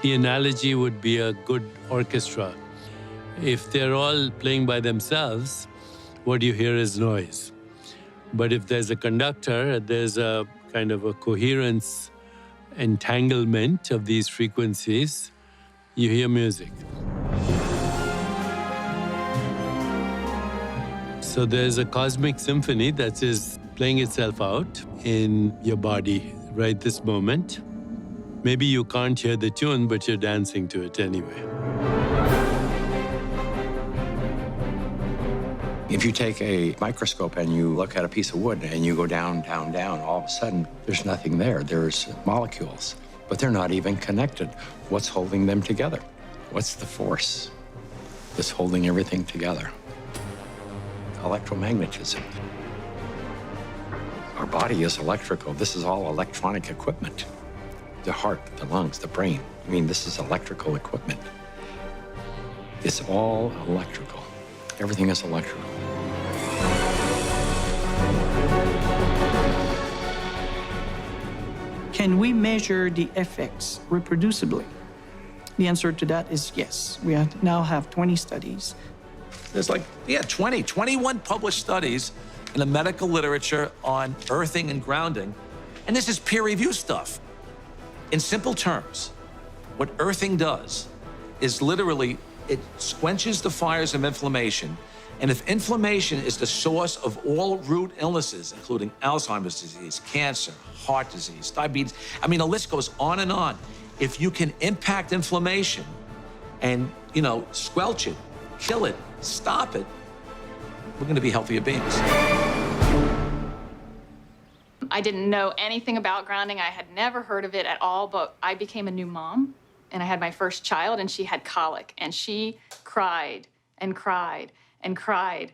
The analogy would be a good orchestra. If they're all playing by themselves, what you hear is noise. But if there's a conductor, there's a kind of a coherence, entanglement of these frequencies, you hear music. So there's a cosmic symphony that is playing itself out in your body right this moment. Maybe you can't hear the tune, but you're dancing to it anyway. If you take a microscope and you look at a piece of wood and you go down, down, down, all of a sudden, there's nothing there. There's molecules, but they're not even connected. What's holding them together? What's the force that's holding everything together? Electromagnetism. Our body is electrical. This is all electronic equipment. The heart, the lungs, the brain. I mean, this is electrical equipment. It's all electrical. Everything is electrical. Can we measure the effects reproducibly? The answer to that is yes. We now have 20 studies. There's 21 published studies in the medical literature on earthing and grounding, and this is peer-reviewed stuff. In simple terms, what earthing does is literally, it quenches the fires of inflammation. And if inflammation is the source of all root illnesses, including Alzheimer's disease, cancer, heart disease, diabetes, I mean, the list goes on and on. If you can impact inflammation and, squelch it, kill it, stop it, we're going to be healthier beings. I didn't know anything about grounding. I had never heard of it at all, but I became a new mom, and I had my first child, and she had colic, and she cried and cried and cried.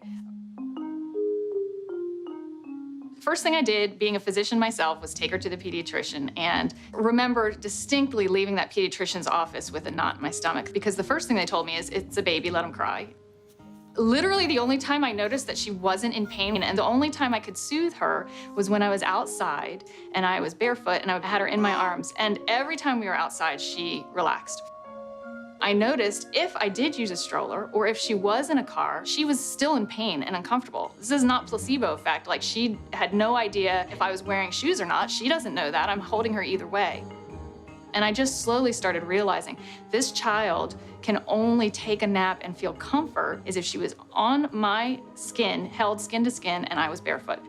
First thing I did, being a physician myself, was take her to the pediatrician, and remember distinctly leaving that pediatrician's office with a knot in my stomach, because the first thing they told me is, it's a baby, let him cry. Literally the only time I noticed that she wasn't in pain, and the only time I could soothe her, was when I was outside and I was barefoot and I had her in my arms. And every time we were outside, she relaxed. I noticed if I did use a stroller or if she was in a car, she was still in pain and uncomfortable. This is not placebo effect. Like, she had no idea if I was wearing shoes or not. She doesn't know that. I'm holding her either way. And I just slowly started realizing this child can only take a nap and feel comfort is if she was on my skin, held skin to skin, and I was barefoot.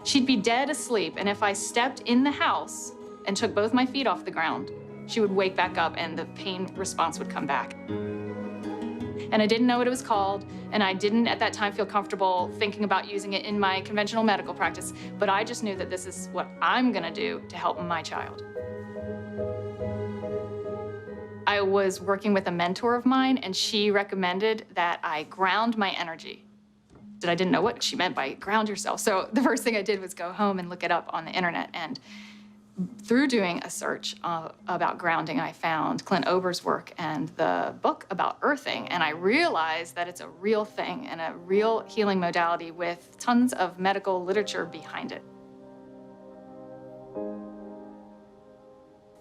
She'd be dead asleep, and if I stepped in the house and took both my feet off the ground, she would wake back up and the pain response would come back. And I didn't know what it was called, and I didn't at that time feel comfortable thinking about using it in my conventional medical practice, but I just knew that this is what I'm gonna do to help my child. I was working with a mentor of mine, and she recommended that I ground my energy. I didn't know what she meant by ground yourself. So the first thing I did was go home and look it up on the internet. And through doing a search about grounding, I found Clint Ober's work and the book about earthing. And I realized that it's a real thing and a real healing modality with tons of medical literature behind it.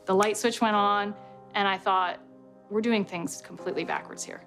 The light switch went on, and I thought, we're doing things completely backwards here.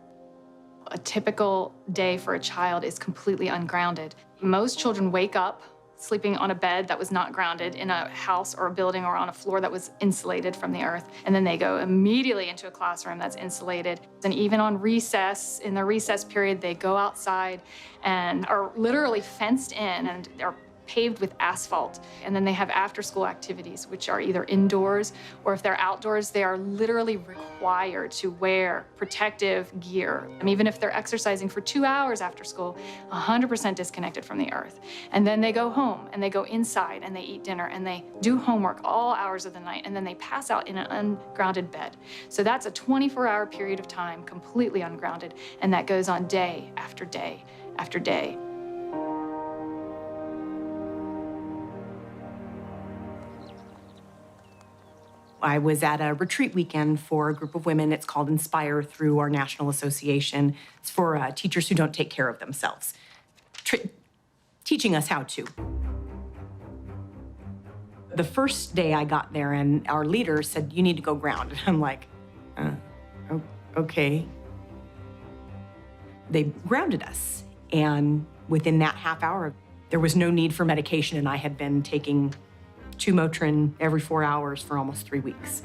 A typical day for a child is completely ungrounded. Most children wake up sleeping on a bed that was not grounded in a house or a building or on a floor that was insulated from the earth. And then they go immediately into a classroom that's insulated. And even on recess, in the recess period, they go outside and are literally fenced in and are paved with asphalt. And then they have after-school activities, which are either indoors or if they're outdoors, they are literally required to wear protective gear. And even if they're exercising for 2 hours after school, 100% disconnected from the earth. And then they go home and they go inside and they eat dinner and they do homework all hours of the night, and then they pass out in an ungrounded bed. So that's a 24-hour period of time completely ungrounded, and that goes on day after day after day. I was at a retreat weekend for a group of women. It's called Inspire through our national association. It's for teachers who don't take care of themselves, teaching us how to. The first day I got there and our leader said, you need to go ground. And I'm like, okay. They grounded us. And within that half hour, there was no need for medication, and I had been taking 2 Motrin every 4 hours for almost 3 weeks.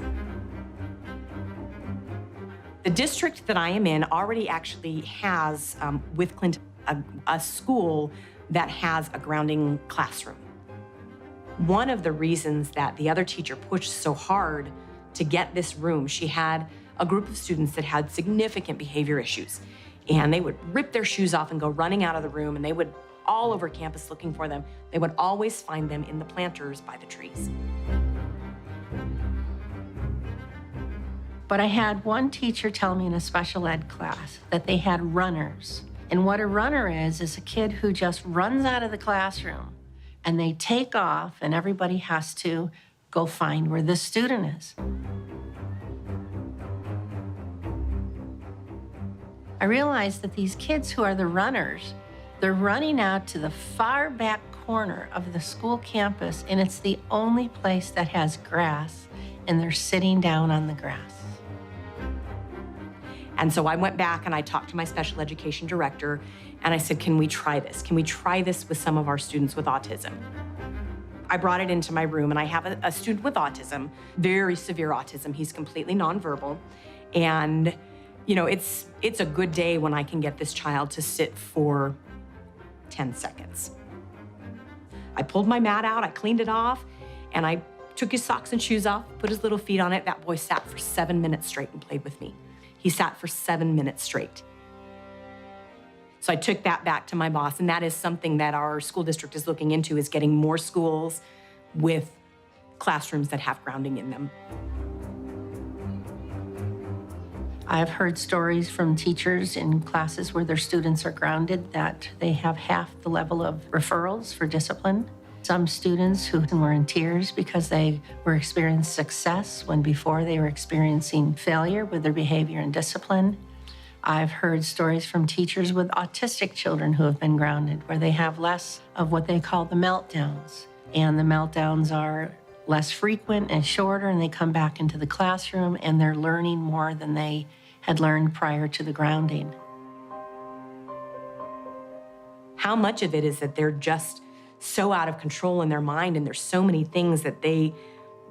The district that I am in already actually has, with Clinton, a school that has a grounding classroom. One of the reasons that the other teacher pushed so hard to get this room, she had a group of students that had significant behavior issues, and they would rip their shoes off and go running out of the room, and they would all over campus looking for them. They would always find them in the planters by the trees. But I had one teacher tell me in a special ed class that they had runners. And what a runner is a kid who just runs out of the classroom and they take off and everybody has to go find where the student is. I realized that these kids who are the runners, they're running out to the far back corner of the school campus, and it's the only place that has grass, and they're sitting down on the grass. And so I went back and I talked to my special education director, and I said, can we try this? Can we try this with some of our students with autism? I brought it into my room, and I have a student with autism, very severe autism. He's completely nonverbal, and you know, it's a good day when I can get this child to sit for 10 seconds. I pulled my mat out, I cleaned it off, and I took his socks and shoes off, put his little feet on it. That boy sat for 7 minutes straight and played with me. He sat for 7 minutes straight. So I took that back to my boss, and that is something that our school district is looking into, is getting more schools with classrooms that have grounding in them. I've heard stories from teachers in classes where their students are grounded that they have half the level of referrals for discipline. Some students who were in tears because they were experiencing success when before they were experiencing failure with their behavior and discipline. I've heard stories from teachers with autistic children who have been grounded, where they have less of what they call the meltdowns. And the meltdowns are less frequent and shorter, and they come back into the classroom and they're learning more than they had learned prior to the grounding. How much of it is that they're just so out of control in their mind, and there's so many things that they,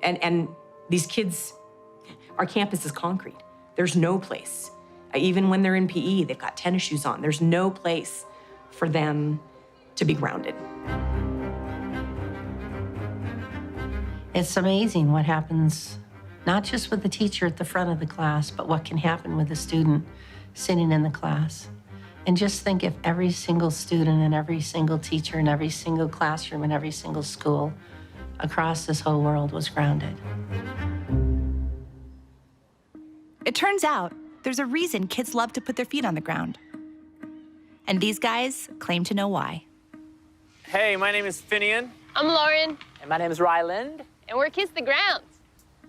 and these kids, our campus is concrete. There's no place. Even when they're in PE, they've got tennis shoes on. There's no place for them to be grounded. It's amazing what happens, not just with the teacher at the front of the class, but what can happen with the student sitting in the class. And just think if every single student and every single teacher and every single classroom and every single school across this whole world was grounded. It turns out there's a reason kids love to put their feet on the ground. And these guys claim to know why. Hey, my name is Finian. I'm Lauren. And my name is Ryland. And we're Kiss the Ground.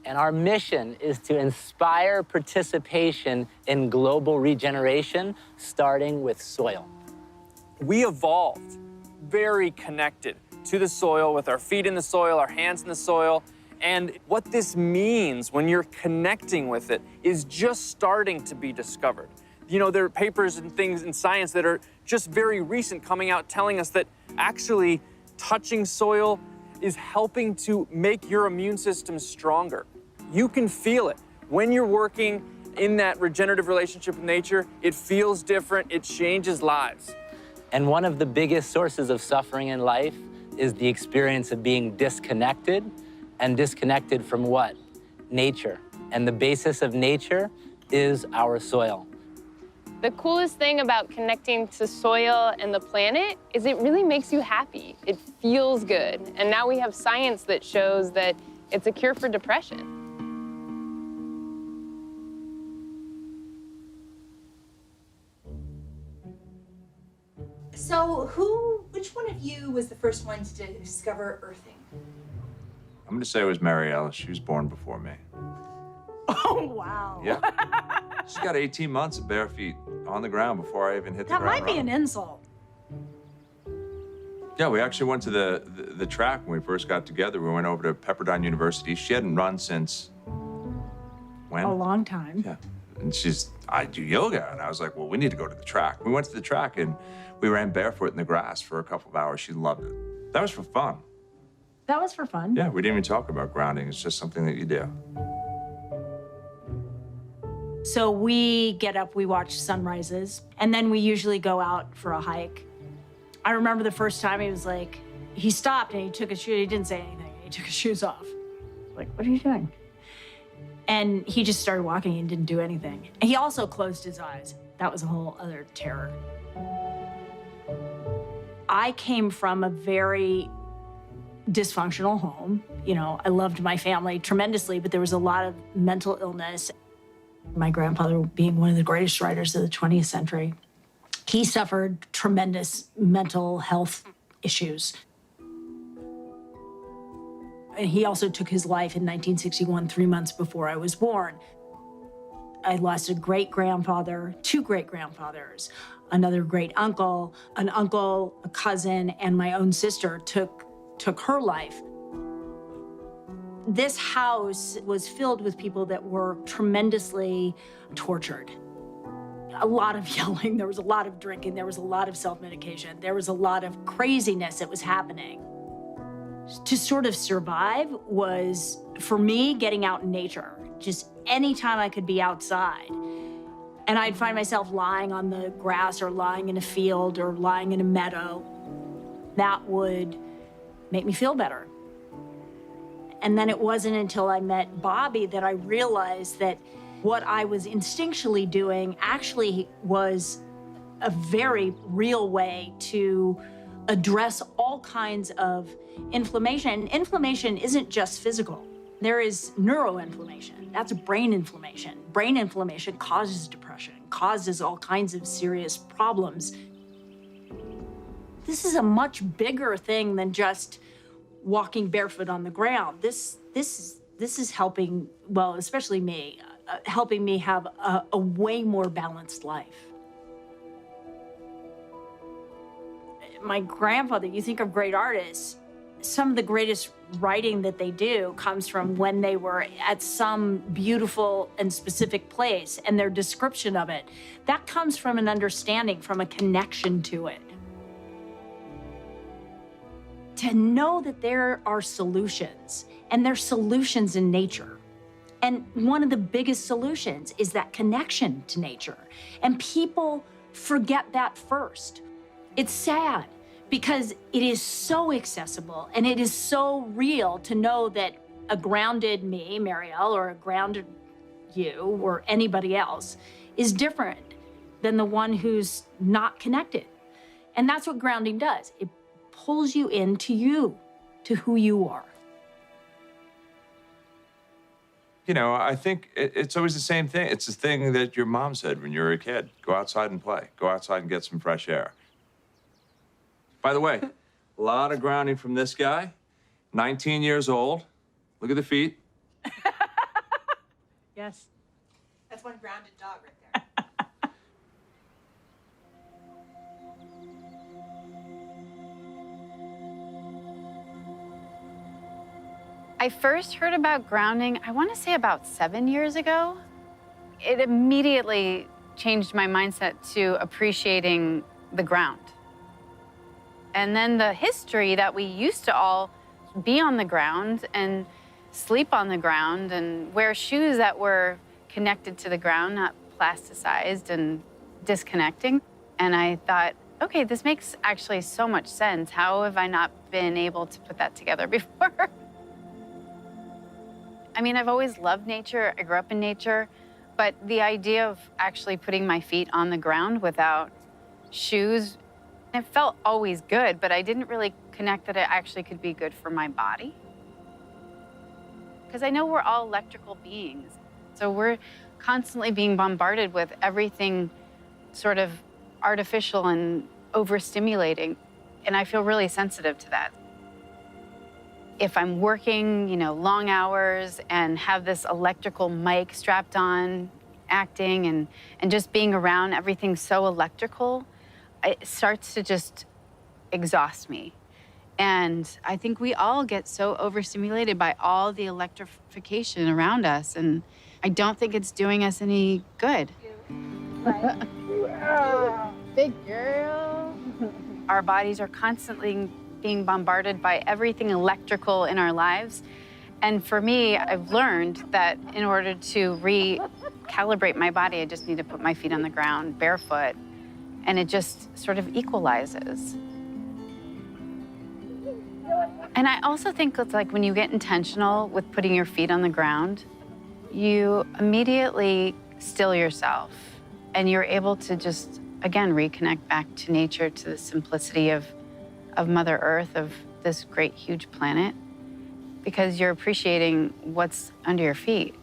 And our mission is to inspire participation in global regeneration, starting with soil. We evolved very connected to the soil, with our feet in the soil, our hands in the soil. And what this means when you're connecting with it is just starting to be discovered. You know, there are papers and things in science that are just very recent coming out telling us that actually touching soil is helping to make your immune system stronger. You can feel it. When you're working in that regenerative relationship with nature, it feels different, it changes lives. And one of the biggest sources of suffering in life is the experience of being disconnected. And disconnected from what? Nature. And the basis of nature is our soil. The coolest thing about connecting to soil and the planet is it really makes you happy. It feels good. And now we have science that shows that it's a cure for depression. So which one of you was the first one to discover earthing? I'm gonna say it was Marielle. She was born before me. Oh, wow. Yeah. She's got 18 months of bare feet on the ground before I even hit the That ground might be running. an insult. Yeah, we actually went to the track when we first got together. We went over to Pepperdine University. She hadn't run since when? A long time. Yeah. And I do yoga. And I was like, well, we need to go to the track. We went to the track and we ran barefoot in the grass for a couple of hours. She loved it. That was for fun. That was for fun. Yeah, we didn't even talk about grounding. It's just something that you do. So we get up, we watch sunrises, and then we usually go out for a hike. I remember the first time he stopped and he took his shoes, he didn't say anything, he took his shoes off. Like, what are you doing? And he just started walking and didn't do anything. He also closed his eyes. That was a whole other terror. I came from a very dysfunctional home. You know, I loved my family tremendously, but there was a lot of mental illness. My grandfather being one of the greatest writers of the 20th century, he suffered tremendous mental health issues. And he also took his life in 1961, 3 months before I was born. I lost a great-grandfather, 2 great-grandfathers, another great-uncle, an uncle, a cousin, and my own sister took her life. This house was filled with people that were tremendously tortured. A lot of yelling, there was a lot of drinking, there was a lot of self-medication, there was a lot of craziness that was happening. To sort of survive was, for me, getting out in nature. Just anytime I could be outside. And I'd find myself lying on the grass or lying in a field or lying in a meadow. That would make me feel better. And then it wasn't until I met Bobby that I realized that what I was instinctually doing actually was a very real way to address all kinds of inflammation. And inflammation isn't just physical. There is neuroinflammation. That's brain inflammation. Brain inflammation causes depression, causes all kinds of serious problems. This is a much bigger thing than just walking barefoot on the ground. This is helping, well, especially me, helping me have a way more balanced life. My grandfather, you think of great artists, some of the greatest writing that they do comes from when they were at some beautiful and specific place, and their description of it. That comes from an understanding, from a connection to it. To know that there are solutions, and there's solutions in nature. And one of the biggest solutions is that connection to nature. And people forget that first. It's sad because it is so accessible and it is so real to know that a grounded me, Marielle, or a grounded you or anybody else is different than the one who's not connected. And that's what grounding does. It pulls you into you, to who you are. You know, I think it's always the same thing. It's the thing that your mom said when you were a kid. Go outside and play. Go outside and get some fresh air. By the way, a lot of grounding from this guy. 19 years old. Look at the feet. Yes. That's one grounded dog right there. I first heard about grounding, I want to say about 7 years ago. It immediately changed my mindset to appreciating the ground. And then the history that we used to all be on the ground and sleep on the ground and wear shoes that were connected to the ground, not plasticized and disconnecting. And I thought, okay, this makes actually so much sense. How have I not been able to put that together before? I mean, I've always loved nature. I grew up in nature. But the idea of actually putting my feet on the ground without shoes, it felt always good, but I didn't really connect that it actually could be good for my body. Because I know we're all electrical beings. So we're constantly being bombarded with everything sort of artificial and overstimulating. And I feel really sensitive to that. If I'm working, you know, long hours and have this electrical mic strapped on, acting and just being around everything so electrical, it starts to just exhaust me. And I think we all get so overstimulated by all the electrification around us, and I don't think it's doing us any good. Big girl. Our bodies are constantly being bombarded by everything electrical in our lives. And for me, I've learned that in order to recalibrate my body, I just need to put my feet on the ground barefoot, and it just sort of equalizes. And I also think it's like when you get intentional with putting your feet on the ground, you immediately still yourself, and you're able to just, again, reconnect back to nature, to the simplicity of Mother Earth, of this great, huge planet, because you're appreciating what's under your feet.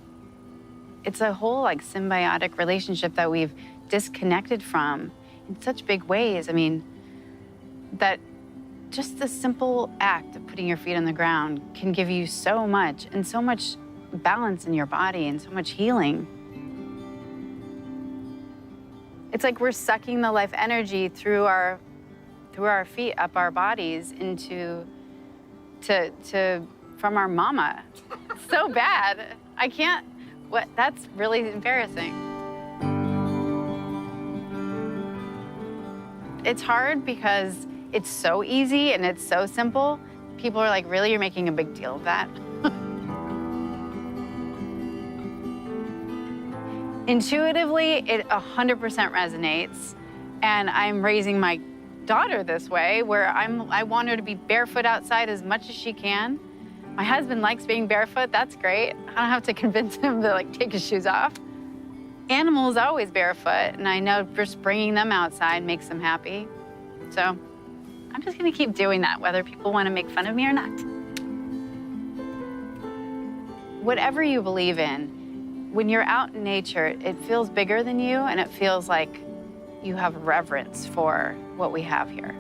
It's a whole like symbiotic relationship that we've disconnected from in such big ways. I mean, that just the simple act of putting your feet on the ground can give you so much, and so much balance in your body and so much healing. It's like we're sucking the life energy through our feet, up our bodies into, from our mama. So bad. I can't, that's really embarrassing. It's hard because it's so easy and it's so simple. People are like, really, you're making a big deal of that? Intuitively, it 100% resonates. And I'm raising my daughter this way, where I want her to be barefoot outside as much as she can. My husband likes being barefoot, that's great. I don't have to convince him to like take his shoes off. Animals always barefoot, and I know just bringing them outside makes them happy. So I'm just gonna keep doing that, whether people wanna make fun of me or not. Whatever you believe in, when you're out in nature, it feels bigger than you, and it feels like you have reverence for what we have here.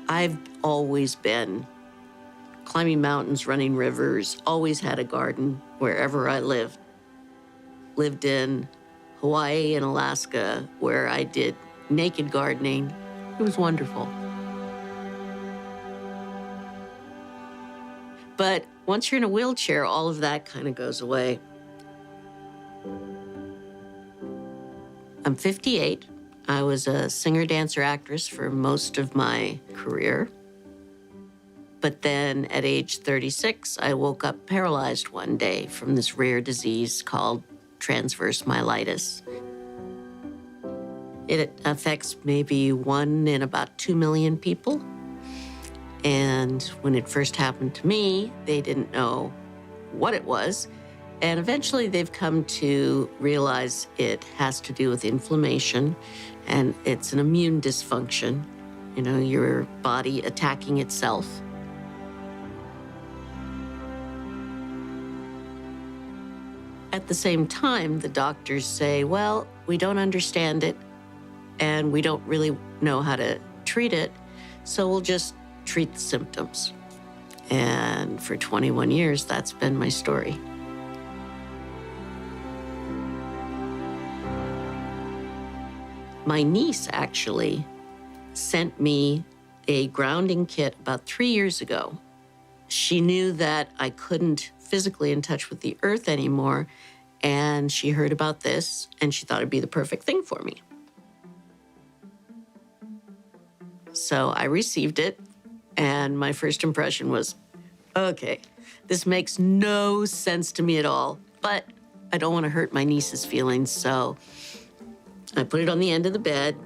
I've always been climbing mountains, running rivers, always had a garden wherever I lived. Lived in Hawaii and Alaska, where I did naked gardening. It was wonderful. But once you're in a wheelchair, all of that kind of goes away. I'm 58. I was a singer, dancer, actress for most of my career. But then at age 36, I woke up paralyzed one day from this rare disease called transverse myelitis. It affects maybe 1 in about 2 million people. And when it first happened to me, they didn't know what it was. And eventually they've come to realize it has to do with inflammation, and it's an immune dysfunction, you know, your body attacking itself. At the same time, the doctors say, well, we don't understand it, and we don't really know how to treat it, so we'll just treat the symptoms. And for 21 years, that's been my story. My niece actually sent me a grounding kit about 3 years ago. She knew that I couldn't physically in touch with the earth anymore, and she heard about this, and she thought it'd be the perfect thing for me. So I received it, and my first impression was, okay, this makes no sense to me at all, but I don't want to hurt my niece's feelings, so I put it on the end of the bed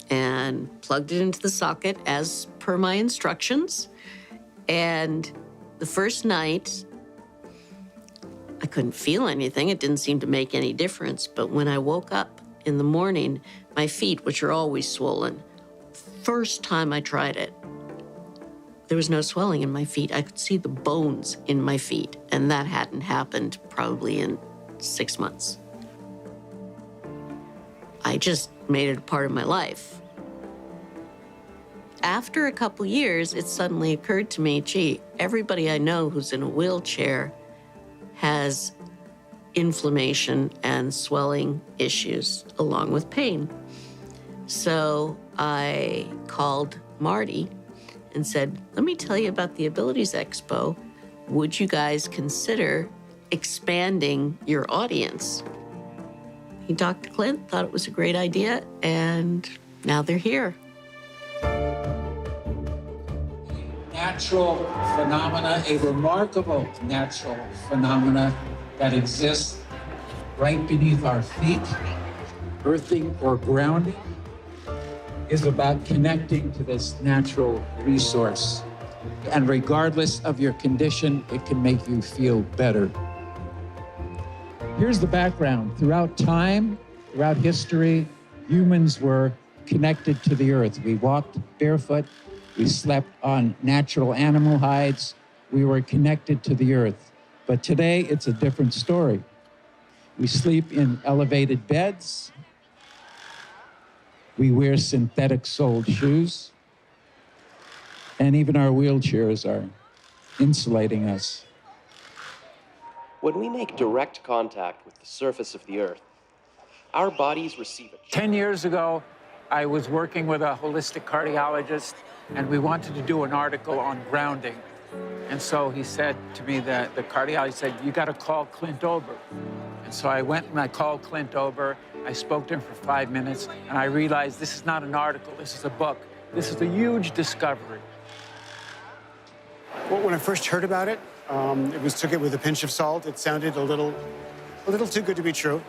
and plugged it into the socket as per my instructions. And the first night, I couldn't feel anything. It didn't seem to make any difference. But when I woke up in the morning, my feet, which are always swollen, first time I tried it, there was no swelling in my feet. I could see the bones in my feet, and that hadn't happened probably in 6 months. I just made it a part of my life. After a couple years, it suddenly occurred to me, gee, everybody I know who's in a wheelchair has inflammation and swelling issues along with pain. So I called Marty and said, let me tell you about the Abilities Expo. Would you guys consider expanding your audience? He talked to Clint, thought it was a great idea, and now they're here. Natural phenomena, a remarkable natural phenomena that exists right beneath our feet. Earthing or grounding is about connecting to this natural resource. And regardless of your condition, it can make you feel better. Here's the background. Throughout time, throughout history, humans were connected to the earth. We walked barefoot. We slept on natural animal hides. We were connected to the earth. But today, it's a different story. We sleep in elevated beds. We wear synthetic-soled shoes. And even our wheelchairs are insulating us. When we make direct contact with the surface of the earth, our bodies receive a 10 years ago, I was working with a holistic cardiologist, and we wanted to do an article on grounding. And so he said to me, that the cardiologist said, you got to call Clint Ober. And so I went and I called Clint Ober. I spoke to him for 5 minutes, and I realized this is not an article, this is a book. This is a huge discovery. Well, when I first heard about it, took it with a pinch of salt. It sounded a little too good to be true.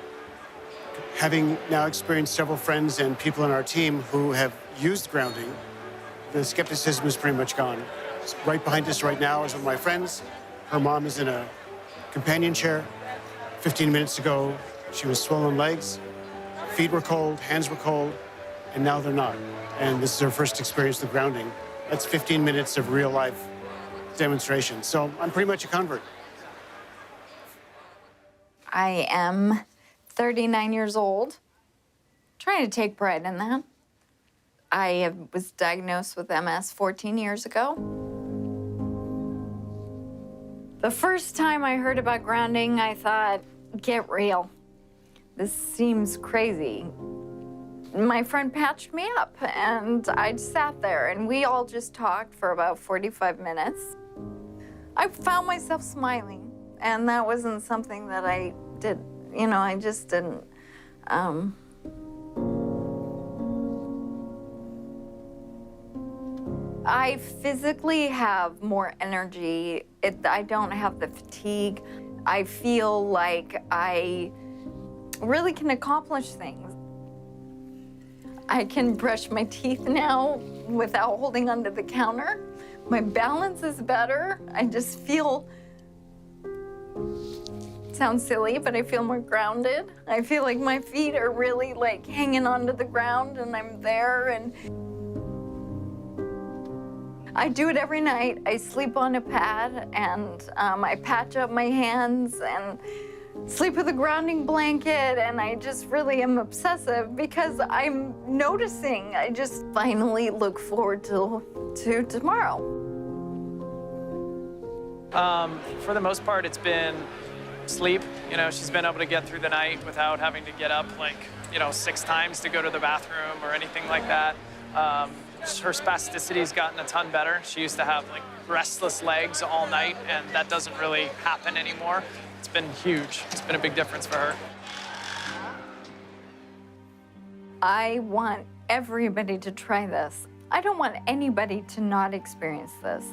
Having now experienced several friends and people on our team who have used grounding, the skepticism is pretty much gone. Right behind us right now is one of my friends. Her mom is in a companion chair. 15 minutes ago, she was swollen legs. Feet were cold, hands were cold, and now they're not. And this is her first experience with grounding. That's 15 minutes of real life demonstration. So I'm pretty much a convert. I am 39 years old, trying to take pride in that. I was diagnosed with MS 14 years ago. The first time I heard about grounding, I thought, get real. This seems crazy. My friend patched me up, and I sat there, and we all just talked for about 45 minutes. I found myself smiling, and that wasn't something that I did. You know, I just didn't. I physically have more energy. I don't have the fatigue. I feel like I really can accomplish things. I can brush my teeth now without holding onto the counter. My balance is better. I just feel Sounds silly, but I feel more grounded. I feel like my feet are really like hanging onto the ground and I'm there, and I do it every night. I sleep on a pad and I patch up my hands and sleep with a grounding blanket, and I just really am obsessive because I'm noticing. I just finally look forward to tomorrow. For the most part, it's been sleep. You know, she's been able to get through the night without having to get up like, 6 times to go to the bathroom or anything like that. Her spasticity's gotten a ton better. She used to have like restless legs all night, and that doesn't really happen anymore. It's been huge. It's been a big difference for her. I want everybody to try this. I don't want anybody to not experience this.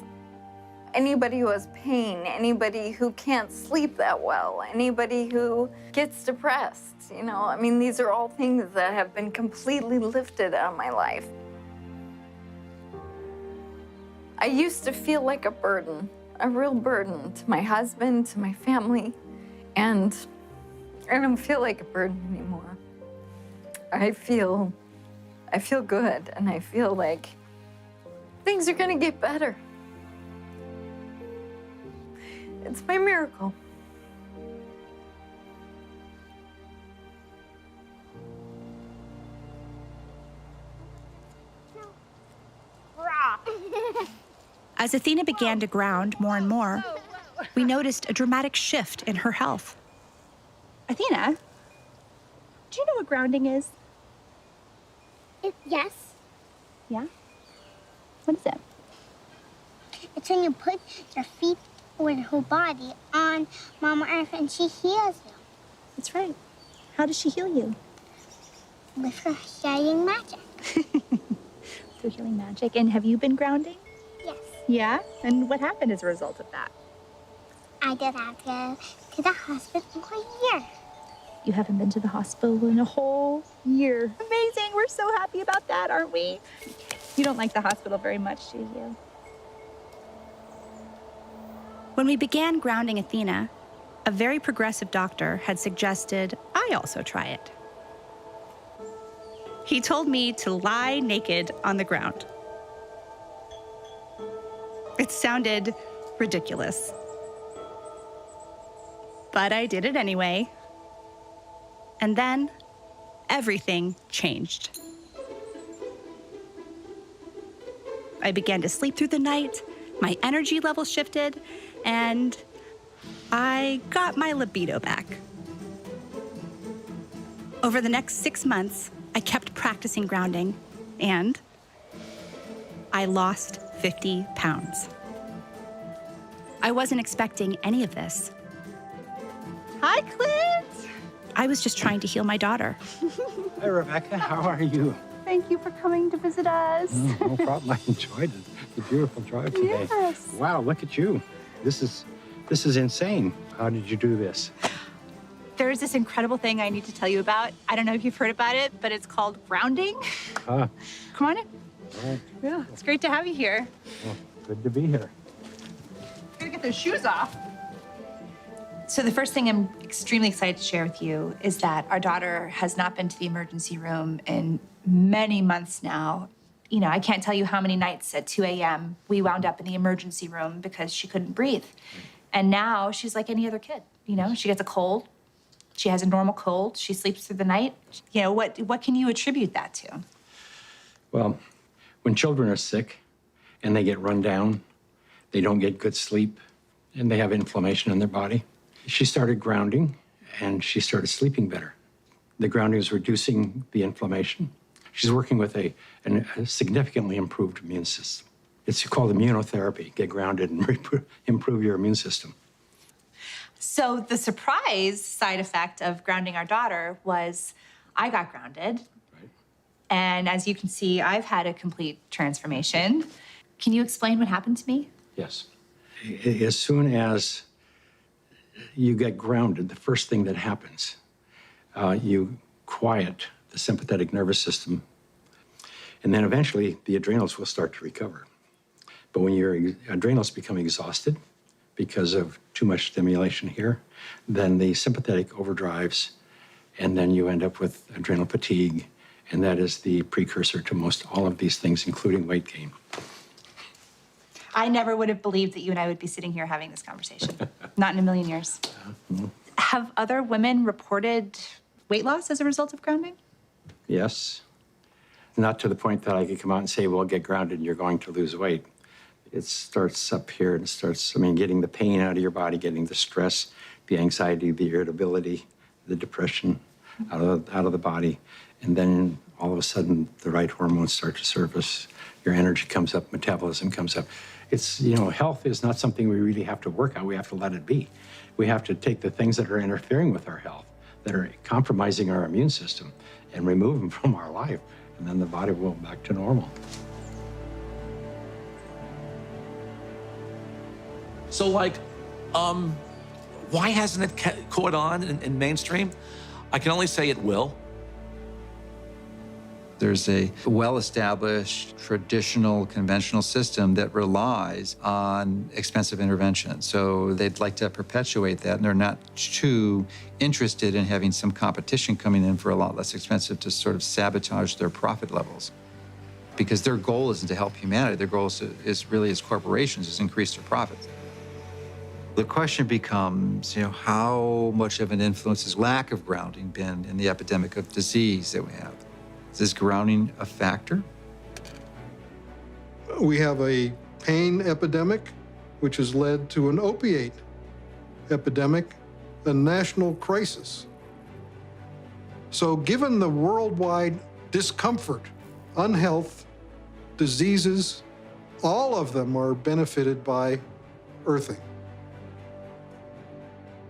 Anybody who has pain, anybody who can't sleep that well, anybody who gets depressed, I mean, these are all things that have been completely lifted out of my life. I used to feel like a burden, a real burden to my husband, to my family, and I don't feel like a burden anymore. I feel good, and I feel like things are gonna get better. It's my miracle. As Athena began to ground more and more, we noticed a dramatic shift in her health. Athena, do you know what grounding is? Yes. Yeah? What is it? It's when you put your feet or your whole body on Mama Earth and she heals you. That's right. How does she heal you? With her healing magic. Through healing magic. And have you been grounding? Yes. Yeah? And what happened as a result of that? I did have to go to the hospital for a year. You haven't been to the hospital in a whole year. Amazing. We're so happy about that, aren't we? You don't like the hospital very much, do you? When we began grounding Athena, a very progressive doctor had suggested I also try it. He told me to lie naked on the ground. It sounded ridiculous, but I did it anyway. And then everything changed. I began to sleep through the night, my energy level shifted, and I got my libido back. Over the next 6 months, I kept practicing grounding, and I lost 50 pounds. I wasn't expecting any of this. Hi, Clint. I was just trying to heal my daughter. Hi, Rebecca. How are you? Thank you for coming to visit us. No problem. I enjoyed it. The beautiful drive today. Yes. Wow, look at you. This is insane. How did you do this? There's this incredible thing I need to tell you about. I don't know if you've heard about it, but it's called grounding. Ah. Come on in. All right. Yeah, it's great to have you here. Well, good to be here. Gotta get those shoes off. So the first thing I'm extremely excited to share with you is that our daughter has not been to the emergency room in many months now. I can't tell you how many nights at 2 a.m. we wound up in the emergency room because she couldn't breathe. And now she's like any other kid. She gets a cold. She has a normal cold. She sleeps through the night. What can you attribute that to? Well, when children are sick and they get run down, they don't get good sleep, and they have inflammation in their body. She started grounding, and she started sleeping better. The grounding is reducing the inflammation. She's working with a significantly improved immune system. It's called immunotherapy. Get grounded and improve your immune system. So the surprise side effect of grounding our daughter was I got grounded. Right. And as you can see, I've had a complete transformation. Can you explain what happened to me? Yes. As soon as you get grounded, the first thing that happens, you quiet the sympathetic nervous system, and then eventually the adrenals will start to recover. But when your adrenals become exhausted because of too much stimulation here, then the sympathetic overdrives, and then you end up with adrenal fatigue, and that is the precursor to most all of these things, including weight gain. I never would have believed that you and I would be sitting here having this conversation. Not in a million years. Have other women reported weight loss as a result of grounding? Yes. Not to the point that I could come out and say, well, get grounded and you're going to lose weight. It starts up here and starts, getting the pain out of your body, getting the stress, the anxiety, the irritability, the depression out of the body. And then all of a sudden, the right hormones start to surface. Your energy comes up, metabolism comes up. It's, health is not something we really have to work on. We have to let it be. We have to take the things that are interfering with our health, that are compromising our immune system, and remove them from our life. And then the body will go back to normal. So, why hasn't it caught on in mainstream? I can only say it will. There's a well-established, traditional, conventional system that relies on expensive intervention. So they'd like to perpetuate that, and they're not too interested in having some competition coming in for a lot less expensive to sort of sabotage their profit levels. Because their goal isn't to help humanity. Their goal is really, as corporations, is increase their profits. The question becomes, how much of an influence has lack of grounding been in the epidemic of disease that we have? Is this grounding a factor? We have a pain epidemic, which has led to an opiate epidemic, a national crisis. So given the worldwide discomfort, unhealth, diseases, all of them are benefited by earthing.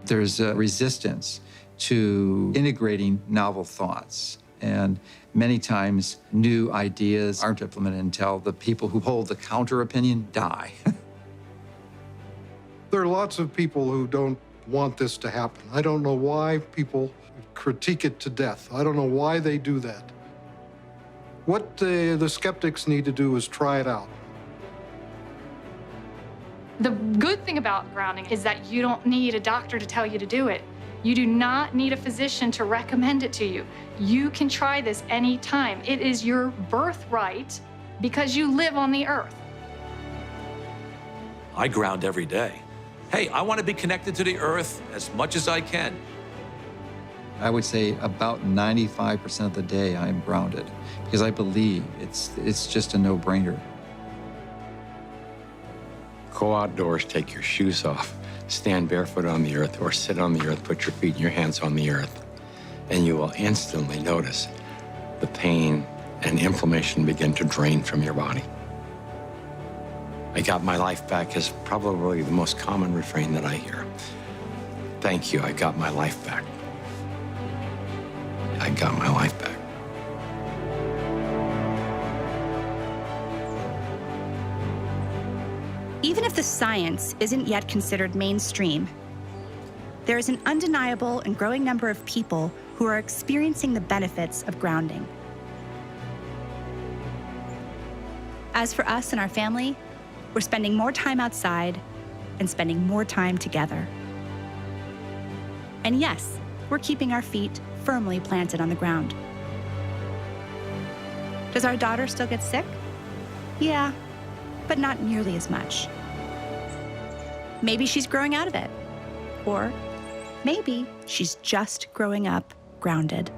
There's a resistance to integrating novel thoughts. And many times, new ideas aren't implemented until the people who hold the counter opinion die. There are lots of people who don't want this to happen. I don't know why people critique it to death. I don't know why they do that. What the skeptics need to do is try it out. The good thing about grounding is that you don't need a doctor to tell you to do it. You do not need a physician to recommend it to you. You can try this anytime. It is your birthright because you live on the earth. I ground every day. Hey, I want to be connected to the earth as much as I can. I would say about 95% of the day I am grounded because I believe it's just a no-brainer. Go outdoors, take your shoes off, stand barefoot on the earth, or sit on the earth, put your feet and your hands on the earth, and you will instantly notice the pain and inflammation begin to drain from your body. I got my life back is probably the most common refrain that I hear. Thank you, I got my life back. I got my life back. Even if the science isn't yet considered mainstream, there is an undeniable and growing number of people who are experiencing the benefits of grounding. As for us and our family, we're spending more time outside and spending more time together. And yes, we're keeping our feet firmly planted on the ground. Does our daughter still get sick? Yeah, but not nearly as much. Maybe she's growing out of it. Or maybe she's just growing up grounded.